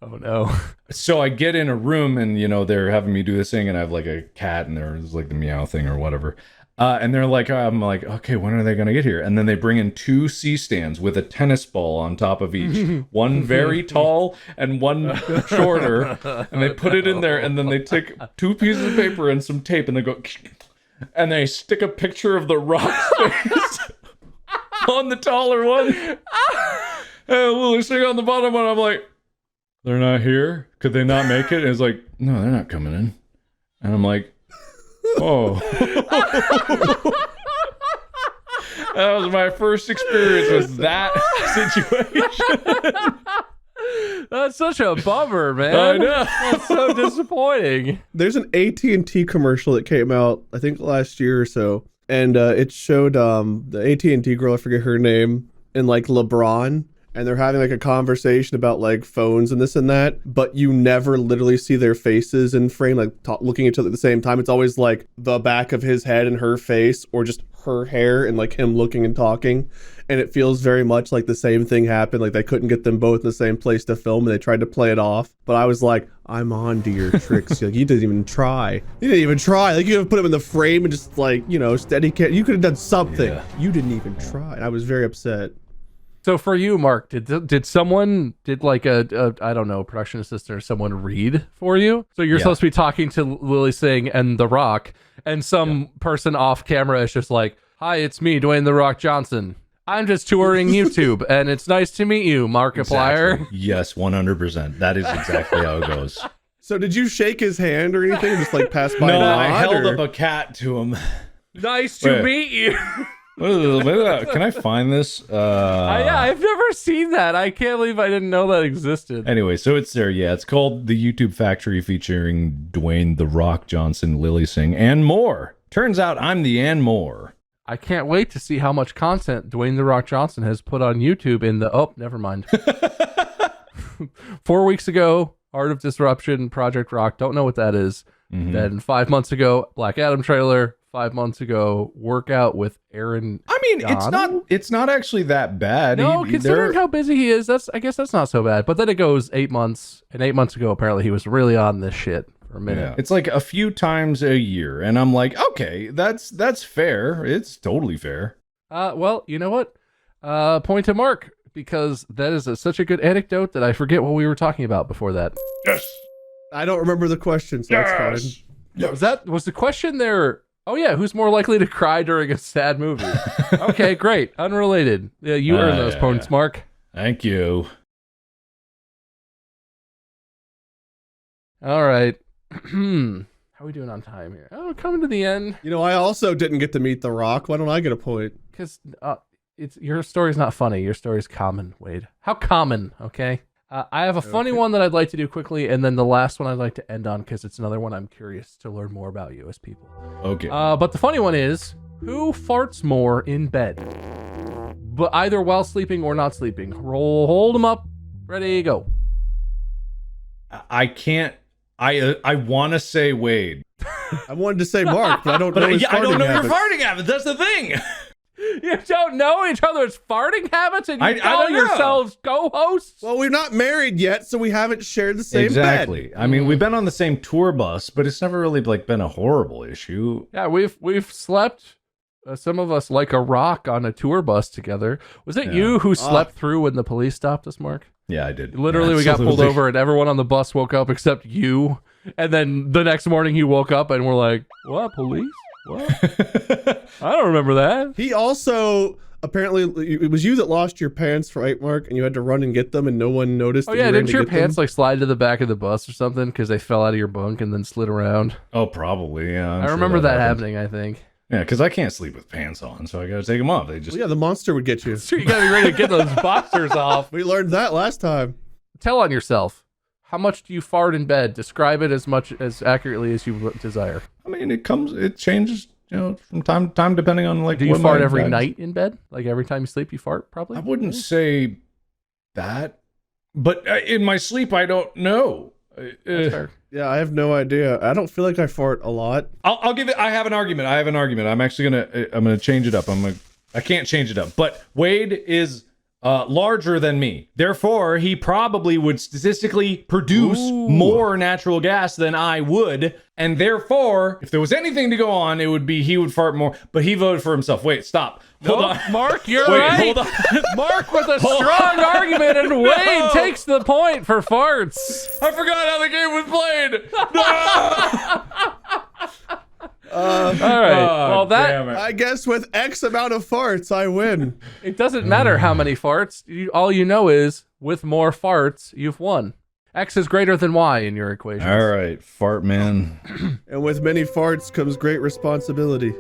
Oh no. So I get in a room and, you know, they're having me do this thing, and I have like a cat and there's like the meow thing or whatever. And they're like, I'm like, okay, when are they going to get here? And then they bring in 2 C-stands with a tennis ball on top of each, one very tall and one shorter. And they put it in there, and then they take 2 pieces of paper and some tape, and they go, and they stick a picture of The Rock's face on the taller one. And Lily Singh on the bottom one. I'm like, they're not here? Could they not make it? And it's like, no, they're not coming in. And I'm like, oh. That was my first experience with that situation. That's such a bummer, man. I know. That's so disappointing. There's an AT&T commercial that came out, I think last year or so, and it showed the AT&T girl, I forget her name, and like LeBron. and they're having like a conversation about like phones and this and that, but you never literally see their faces in frame, like looking at each other at the same time. It's always like the back of his head and her face, or just her hair and like him looking and talking. And it feels very much like the same thing happened. Like they couldn't get them both in the same place to film, and they tried to play it off. But I was like, I'm on to your tricks. Like, you didn't even try. You didn't even try. Like, you could have put him in the frame and just like, you know, steady cam. You could have done something. Yeah. You didn't even try. And I was very upset. So for you, Mark, did someone like a I don't know, production assistant or someone read for you? So you're supposed to be talking to Lily Singh and The Rock, and some person off camera is just like, "Hi, it's me, Dwayne The Rock Johnson. I'm just touring YouTube, and it's nice to meet you, Markiplier." Exactly. Yes, 100%. That is exactly how it goes. So did you shake his hand or anything? Or just like pass by? No, and I nod, held or? up a cat to him. Nice to meet you. Can I find this? Yeah, I've never seen that. I can't believe I didn't know that existed. Anyway, so it's there. Yeah, it's called The YouTube Factory, featuring Dwayne The Rock Johnson, Lily Singh, and more. Turns out I'm the and more. I can't wait to see how much content Dwayne The Rock Johnson has put on YouTube in the... Oh, never mind. 4 weeks ago, Art of Disruption, Project Rock. Don't know what that is. Mm-hmm. Then 5 months ago, Black Adam trailer. 5 months ago, Workout with Aaron. I mean, Donald? it's not actually that bad. No, considering how busy he is, I guess that's not so bad. But then it goes 8 months, and 8 months ago, apparently he was really on this shit for a minute. Yeah. It's like a few times a year, and I'm like, okay, that's fair. It's totally fair. Well, you know what? Point to Mark, because that is such a good anecdote that I forget what we were talking about before that. Yes. I don't remember the question, so that's fine. Yes. Was the question there? Oh yeah, who's more likely to cry during a sad movie? Okay, great. Unrelated. Yeah, you earned those points, Mark. Thank you. All right. How are we doing on time here? Oh, coming to the end. You know, I also didn't get to meet The Rock. Why don't I get a point? Because it's your story's not funny. Your story's common, Wade. How common? Okay. I have a funny one that I'd like to do quickly, and then the last one I'd like to end on because it's another one I'm curious to learn more about you as people. Okay. But the funny one is, who farts more in bed? But either while sleeping or not sleeping. Hold them up. Ready, go. I can't. I want to say Wade. I wanted to say Mark, but I don't know his I don't know habits. your farting habits. That's the thing. You don't know each other's farting habits, and you I call don't know. yourselves co-hosts? Well, we're not married yet, so we haven't shared the same Exactly. bed. I mean, we've been on the same tour bus, but it's never really like been a horrible issue. Yeah, we've slept, some of us like a rock on a tour bus together. Was it you who slept through when the police stopped us, Mark? Yeah, I did. Literally, Yeah, we got pulled absolutely. over and everyone on the bus woke up except you. And then the next morning you woke up and we're like, what, police? What? I don't remember that. He also, apparently, it was you that lost your pants, right, Mark? And you had to run and get them, and no one noticed. Oh that yeah, you ran didn't to your get pants them? like slide to the back of the bus or something because they fell out of your bunk and then slid around? Oh, probably. Yeah, I'm I sure remember that happened. happening, I think. Yeah, because I can't sleep with pants on, so I got to take them off. They just Well, yeah, the monster would get you. So you gotta be ready to get those boxers off. We learned that last time. Tell on yourself. How much do you fart in bed? Describe it as much as accurately as you desire. I mean, it changes, from time to time depending on like. Do you what fart my every bags- night in bed? Like every time you sleep, you fart? Probably. I wouldn't say that, but in my sleep, I don't know. That's fair. Yeah, I have no idea. I don't feel like I fart a lot. I'll give it. I have an argument. I'm actually gonna change it up. I can't change it up. But Wade is larger than me. Therefore, he probably would statistically produce more natural gas than I would. And therefore, if there was anything to go on, it would be he would fart more. But he voted for himself. Wait, stop. Hold on. Mark, you're Wait, right. hold on. Mark with a strong argument, and Wade takes the point for farts. I forgot how the game was played. No! All right. Well, damn it. I guess with X amount of farts, I win. it doesn't matter how many farts. All you know is with more farts, you've won. X is greater than Y in your equation. All right, fart man. And with many farts comes great responsibility.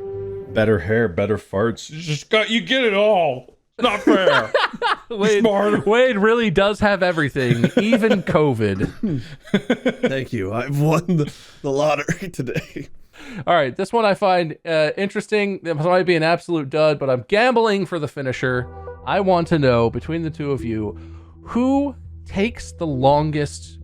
Better hair, better farts. You get it all. Not fair. Wade really does have everything, even COVID. Thank you. I've won the lottery today. All right, this one I find interesting. This might be an absolute dud, but I'm gambling for the finisher. I want to know, between the two of you, who takes the longest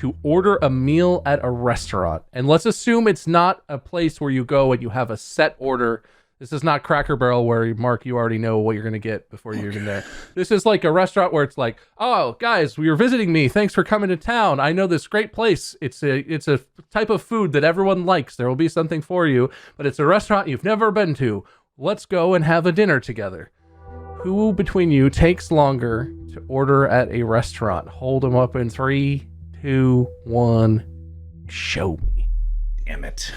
to order a meal at a restaurant? And let's assume it's not a place where you go and you have a set order. This is not Cracker Barrel where, Mark, you already know what you're going to get before you're even there. This is like a restaurant where it's like, oh, guys, you're visiting me. Thanks for coming to town. I know this great place. It's a type of food that everyone likes. There will be something for you, but it's a restaurant you've never been to. Let's go and have a dinner together. Who between you takes longer to order at a restaurant? Hold them up in 3, 2, 1. Show me. Damn it.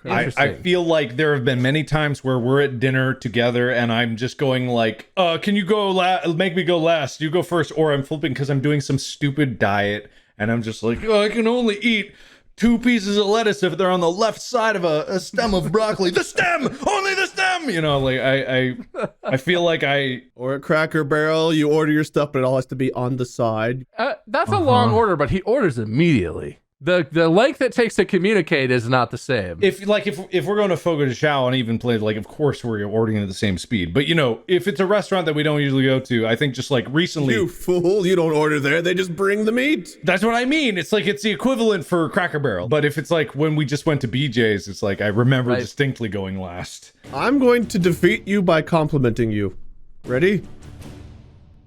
Okay. I feel like there have been many times where we're at dinner together and I'm just going like, can you go make me go last? You go first. Or I'm flipping because I'm doing some stupid diet and I'm just like, I can only eat 2 pieces of lettuce if they're on the left side of a stem of broccoli. The stem! Only the stem! You know, like I feel like Or at Cracker Barrel, you order your stuff, but it all has to be on the side. That's a long order, but he orders immediately. The length it takes to communicate is not the same. If we're going to Fogo de Chao and even play, like, of course we're ordering at the same speed. But, you know, if it's a restaurant that we don't usually go to, I think just like recently... You fool, you don't order there. They just bring the meat. That's what I mean. It's like it's the equivalent for Cracker Barrel. But if it's like when we just went to BJ's, it's like I remember distinctly going last. I'm going to defeat you by complimenting you. Ready?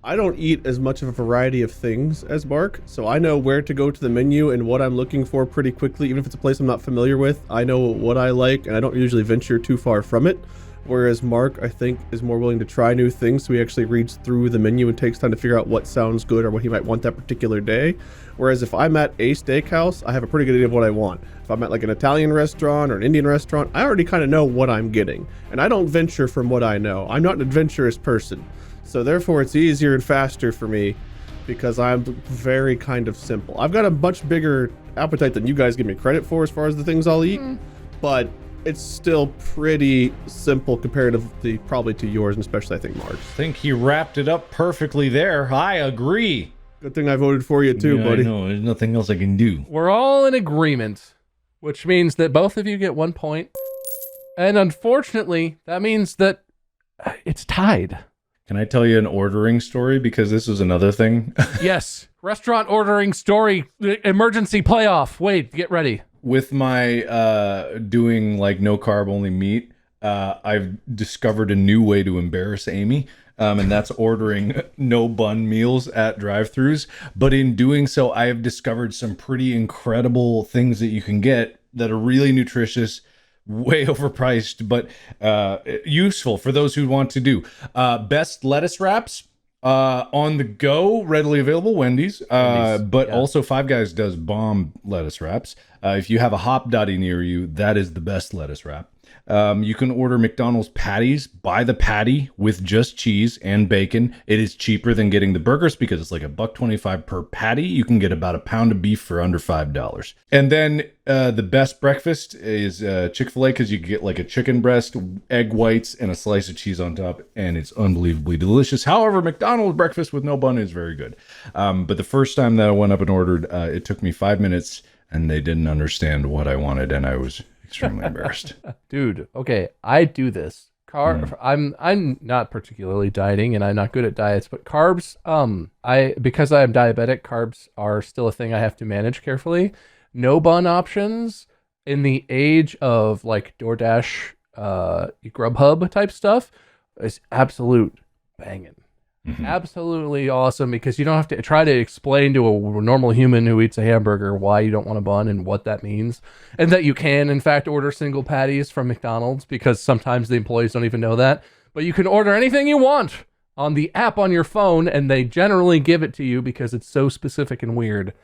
I don't eat as much of a variety of things as Mark, so I know where to go to the menu and what I'm looking for pretty quickly. Even if it's a place I'm not familiar with, I know what I like, and I don't usually venture too far from it. Whereas Mark, I think, is more willing to try new things, so he actually reads through the menu and takes time to figure out what sounds good or what he might want that particular day. Whereas if I'm at a steakhouse, I have a pretty good idea of what I want. If I'm at like an Italian restaurant or an Indian restaurant, I already kind of know what I'm getting. And I don't venture from what I know. I'm not an adventurous person. So therefore, it's easier and faster for me because I'm very kind of simple. I've got a much bigger appetite than you guys give me credit for as far as the things I'll eat, but it's still pretty simple comparatively probably to yours, and especially I think Mark's. I think he wrapped it up perfectly there. I agree. Good thing I voted for you too, buddy. I know. There's nothing else I can do. We're all in agreement, which means that both of you get 1 point. And unfortunately, that means that it's tied. Can I tell you an ordering story? Because this is another thing. Yes. Restaurant ordering story. Emergency playoff. Wait, get ready. With my doing like no carb, only meat, I've discovered a new way to embarrass Amy. And that's ordering no bun meals at drive-thrus. But in doing so, I have discovered some pretty incredible things that you can get that are really nutritious, way overpriced, but useful for those who want to do. Best lettuce wraps on the go, readily available, Wendy's. But also Five Guys does bomb lettuce wraps. If you have a Hop Dotty near you, that is the best lettuce wrap. You can order McDonald's patties, buy the patty with just cheese and bacon. It is cheaper than getting the burgers because it's like $1.25 per patty. You can get about a pound of beef for under $5. And then the best breakfast is Chick-fil-A because you get like a chicken breast, egg whites, and a slice of cheese on top, and it's unbelievably delicious. However, McDonald's breakfast with no bun is very good. But the first time that I went up and ordered, it took me 5 minutes, and they didn't understand what I wanted, and I was extremely embarrassed. Dude, okay, I do this. I'm not particularly dieting and I'm not good at diets, but carbs, because I am diabetic, carbs are still a thing I have to manage carefully. No bun options in the age of like DoorDash, Grubhub type stuff is absolute banging. Absolutely awesome because you don't have to try to explain to a normal human who eats a hamburger why you don't want a bun and what that means, and that you can in fact order single patties from McDonald's because sometimes the employees don't even know that. But you can order anything you want on the app on your phone and they generally give it to you because it's so specific and weird.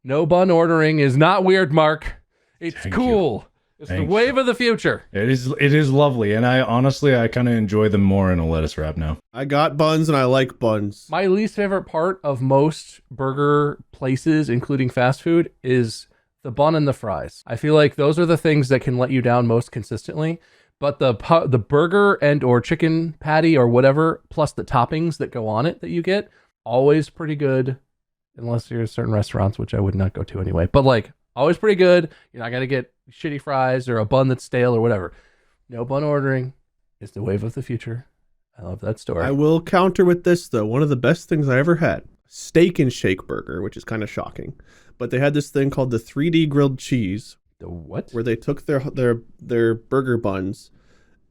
No bun ordering is not weird, Mark. It's cool. It's the wave of the future. It is lovely, and I kind of enjoy them more in a lettuce wrap now. I got buns and I like buns. My least favorite part of most burger places, including fast food, is the bun and the fries. I feel like those are the things that can let you down most consistently. But the burger and or chicken patty or whatever, plus the toppings that go on it that you get, always pretty good, unless you're at certain restaurants, which I would not go to anyway. But like, Always pretty good. You're not going to get shitty fries or a bun that's stale or whatever. No bun ordering is the wave of the future. I love that story. I will counter with this, though. One of the best things I ever had, Steak and Shake Burger, which is kind of shocking. But they had this thing called the 3D grilled cheese. The what? Where they took their burger buns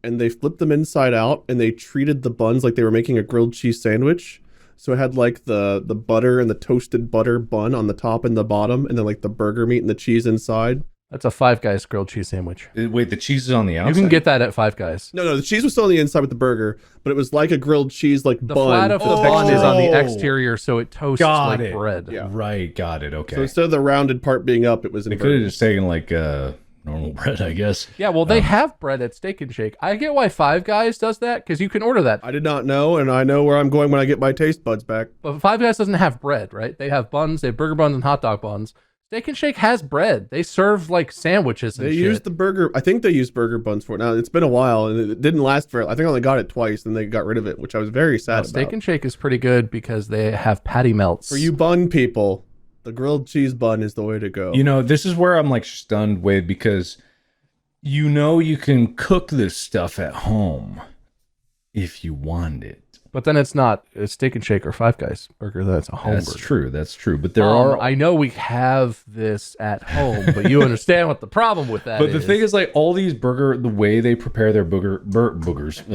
and they flipped them inside out and they treated the buns like they were making a grilled cheese sandwich. So it had like the butter and the toasted butter bun on the top and the bottom, and then like the burger meat and the cheese inside. That's a Five Guys grilled cheese sandwich. Wait, the cheese is on the outside? You can get that at Five Guys. No, the cheese was still on the inside with the burger, but it was like a grilled cheese like The bun. flat of the bun is on the exterior, so it toasts Got like it. bread. Yeah. Right, got it. Okay. So instead of the rounded part being up, it was they could have just taken like normal bread, I guess. Yeah, well, they have bread at Steak and Shake. I get why Five Guys does that, because you can order that. I did not know, and I know where I'm going when I get my taste buds back. But Five Guys doesn't have bread, right? They have buns, they have burger buns and hot dog buns. Steak and Shake has bread. They serve like sandwiches and They shit. used the burger. I think they used burger buns for it. Now it's been a while, and it didn't last for. I think I only got it twice, and they got rid of it, which I was very sad about. Steak and Shake is pretty good because they have patty melts. For you bun people, the grilled cheese bun is the way to go. You know, this is where I'm like stunned, Wade, because you know you can cook this stuff at home if you want it. But then it's not a Steak and Shake or Five Guys burger. That's a home burger. That's true. But there are... I know we have this at home, but you understand what the problem with that is. But the thing is, like, all these burger, the way they prepare their boogers.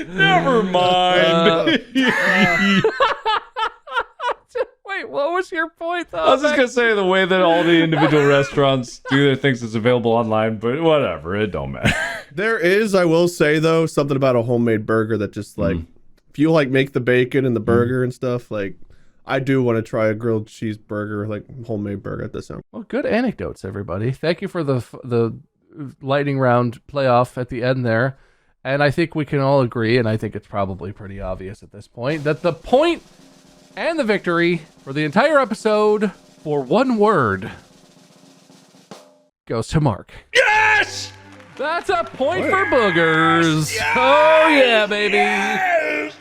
Never mind. Wait, what was your point, though? I was just going to say the way that all the individual restaurants do their things is available online, but whatever, it don't matter. There is, I will say, though, something about a homemade burger that just, like, if you, like, make the bacon and the burger and stuff, like, I do want to try a grilled cheese burger, like, homemade burger at this time. Well, good anecdotes, everybody. Thank you for the lightning round playoff at the end there. And I think we can all agree, and I think it's probably pretty obvious at this point, that the point and the victory for the entire episode for one word goes to Mark. Yes! That's a point for boogers. Yes! Oh, yeah, baby. Yes!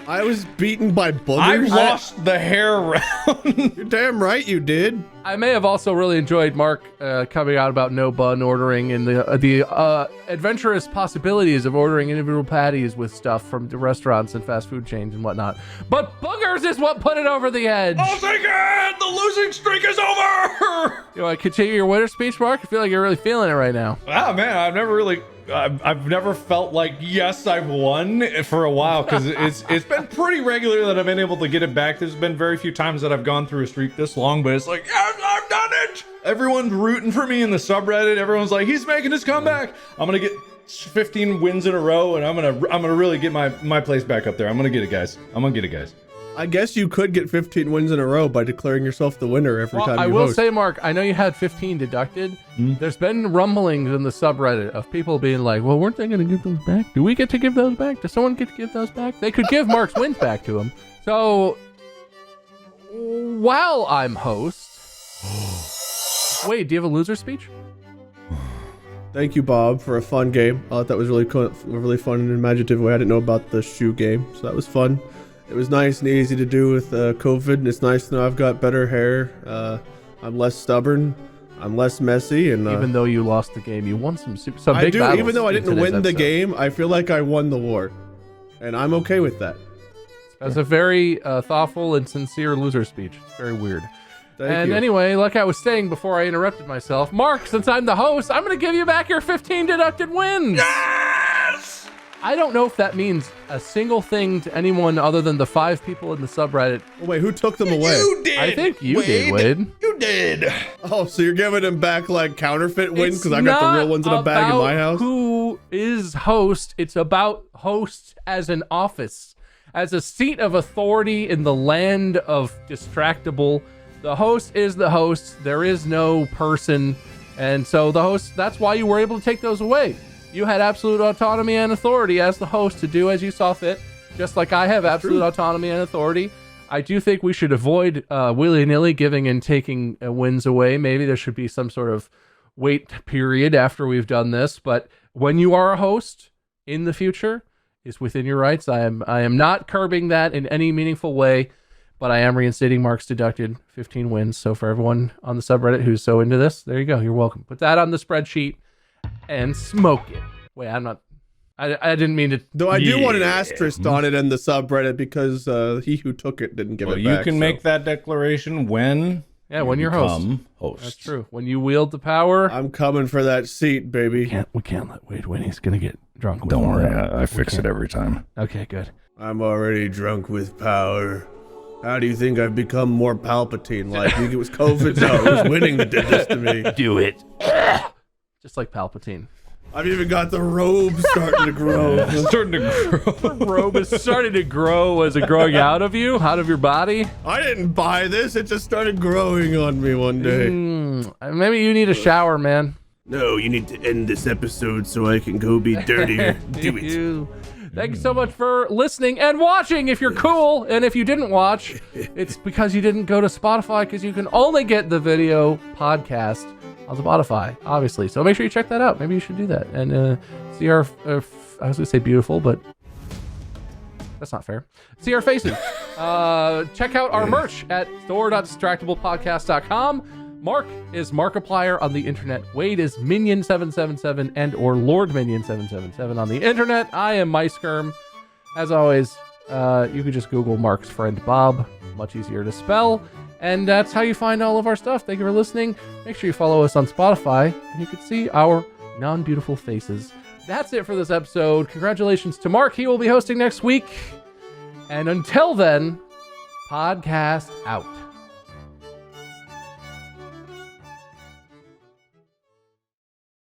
I was beaten by I boogers? lost the hair round. You're damn right you did. I may have also really enjoyed Mark coming out about no bun ordering and the adventurous possibilities of ordering individual patties with stuff from the restaurants and fast food chains and whatnot. But boogers is what put it over the edge. I'll take it! The losing streak is over! You want to continue your winner speech, Mark? I feel like you're really feeling it right now. Wow, man, I've never felt like, yes, I've won for a while, because it's been pretty regular that I've been able to get it back. There's been very few times that I've gone through a streak this long, but it's like, yes, I've done it! Everyone's rooting for me in the subreddit. Everyone's like, he's making his comeback. I'm gonna get 15 wins in a row, and I'm gonna really get my place back up there. I'm gonna get it, guys. I guess you could get 15 wins in a row by declaring yourself the winner every time you I will host. say, Mark, I know you had 15 deducted. There's been rumblings in the subreddit of people being like, well, weren't they going to give those back? Do we get to give those back? Does someone get to give those back? They could give Mark's wins back to him. So, while I'm host... Wait, do you have a loser speech? Thank you, Bob, for a fun game. I thought that was really really fun and imaginative way. I didn't know about the shoe game, so that was fun. It was nice and easy to do with COVID, and it's nice to know I've got better hair. I'm less stubborn. I'm less messy, and Even though you lost the game, you won some I big do. battles. Even though I in didn't today's win the episode. game, I feel like I won the war, and I'm okay with that. That's a very thoughtful and sincere loser speech. It's very weird. Thank you. Anyway, like I was saying before I interrupted myself, Mark, since I'm the host, I'm going to give you back your 15 deducted wins. Yes! I don't know if that means a single thing to anyone other than the 5 people in the subreddit. Oh, wait, who took them away? You did! I think you did, Wade. You did! Oh, so you're giving them back like counterfeit wins It's because I got the real not ones in a bag in my about house? Who is host? It's about host as an office, as a seat of authority in the land of Distractible. The host is the host. There is no person. And so the host, that's why you were able to take those away. You had absolute autonomy and authority as the host to do as you saw fit, just like I have absolute autonomy and authority. I do think we should avoid willy-nilly giving and taking wins away. Maybe there should be some sort of wait period after we've done this. But when you are a host in the future, is within your rights. I am not curbing that in any meaningful way, but I am reinstating Mark's deducted 15 wins. So for everyone on the subreddit who's so into this, there you go. You're welcome. Put that on the spreadsheet and smoke it. Wait, I didn't mean to. Though I do want an asterisk on it in the subreddit because he who took it didn't give it back. You can make that declaration when you're host. That's true. When you wield the power. I'm coming for that seat, baby. We can't let Wade win. He's gonna get drunk. Don't worry, I fix it every time. Okay, good. I'm already drunk with power. How do you think I've become more Palpatine? Like, you think it was COVID? No, it was winning that did this to me. Do it. Just like Palpatine. I've even got the robe starting to grow. The robe is starting to grow. Was it growing out of you? Out of your body? I didn't buy this. It just started growing on me one day. Maybe you need a shower, man. No, you need to end this episode so I can go be dirtier. Do it. Thank you so much for listening and watching if you're cool. And if you didn't watch, it's because you didn't go to Spotify, because you can only get the video podcast on Spotify, obviously. So make sure you check that out. Maybe you should do that and see our, I was going to say beautiful, but that's not fair. See our faces. Check out our merch at store.distractablepodcast.com. Mark is Markiplier on the internet. Wade is Minion777 and or Lord Minion777 on the internet. I am MiceGerm. As always, you can just Google Mark's friend Bob. Much easier to spell. And that's how you find all of our stuff. Thank you for listening. Make sure you follow us on Spotify, and you can see our non-beautiful faces. That's it for this episode. Congratulations to Mark. He will be hosting next week. And until then, podcast out.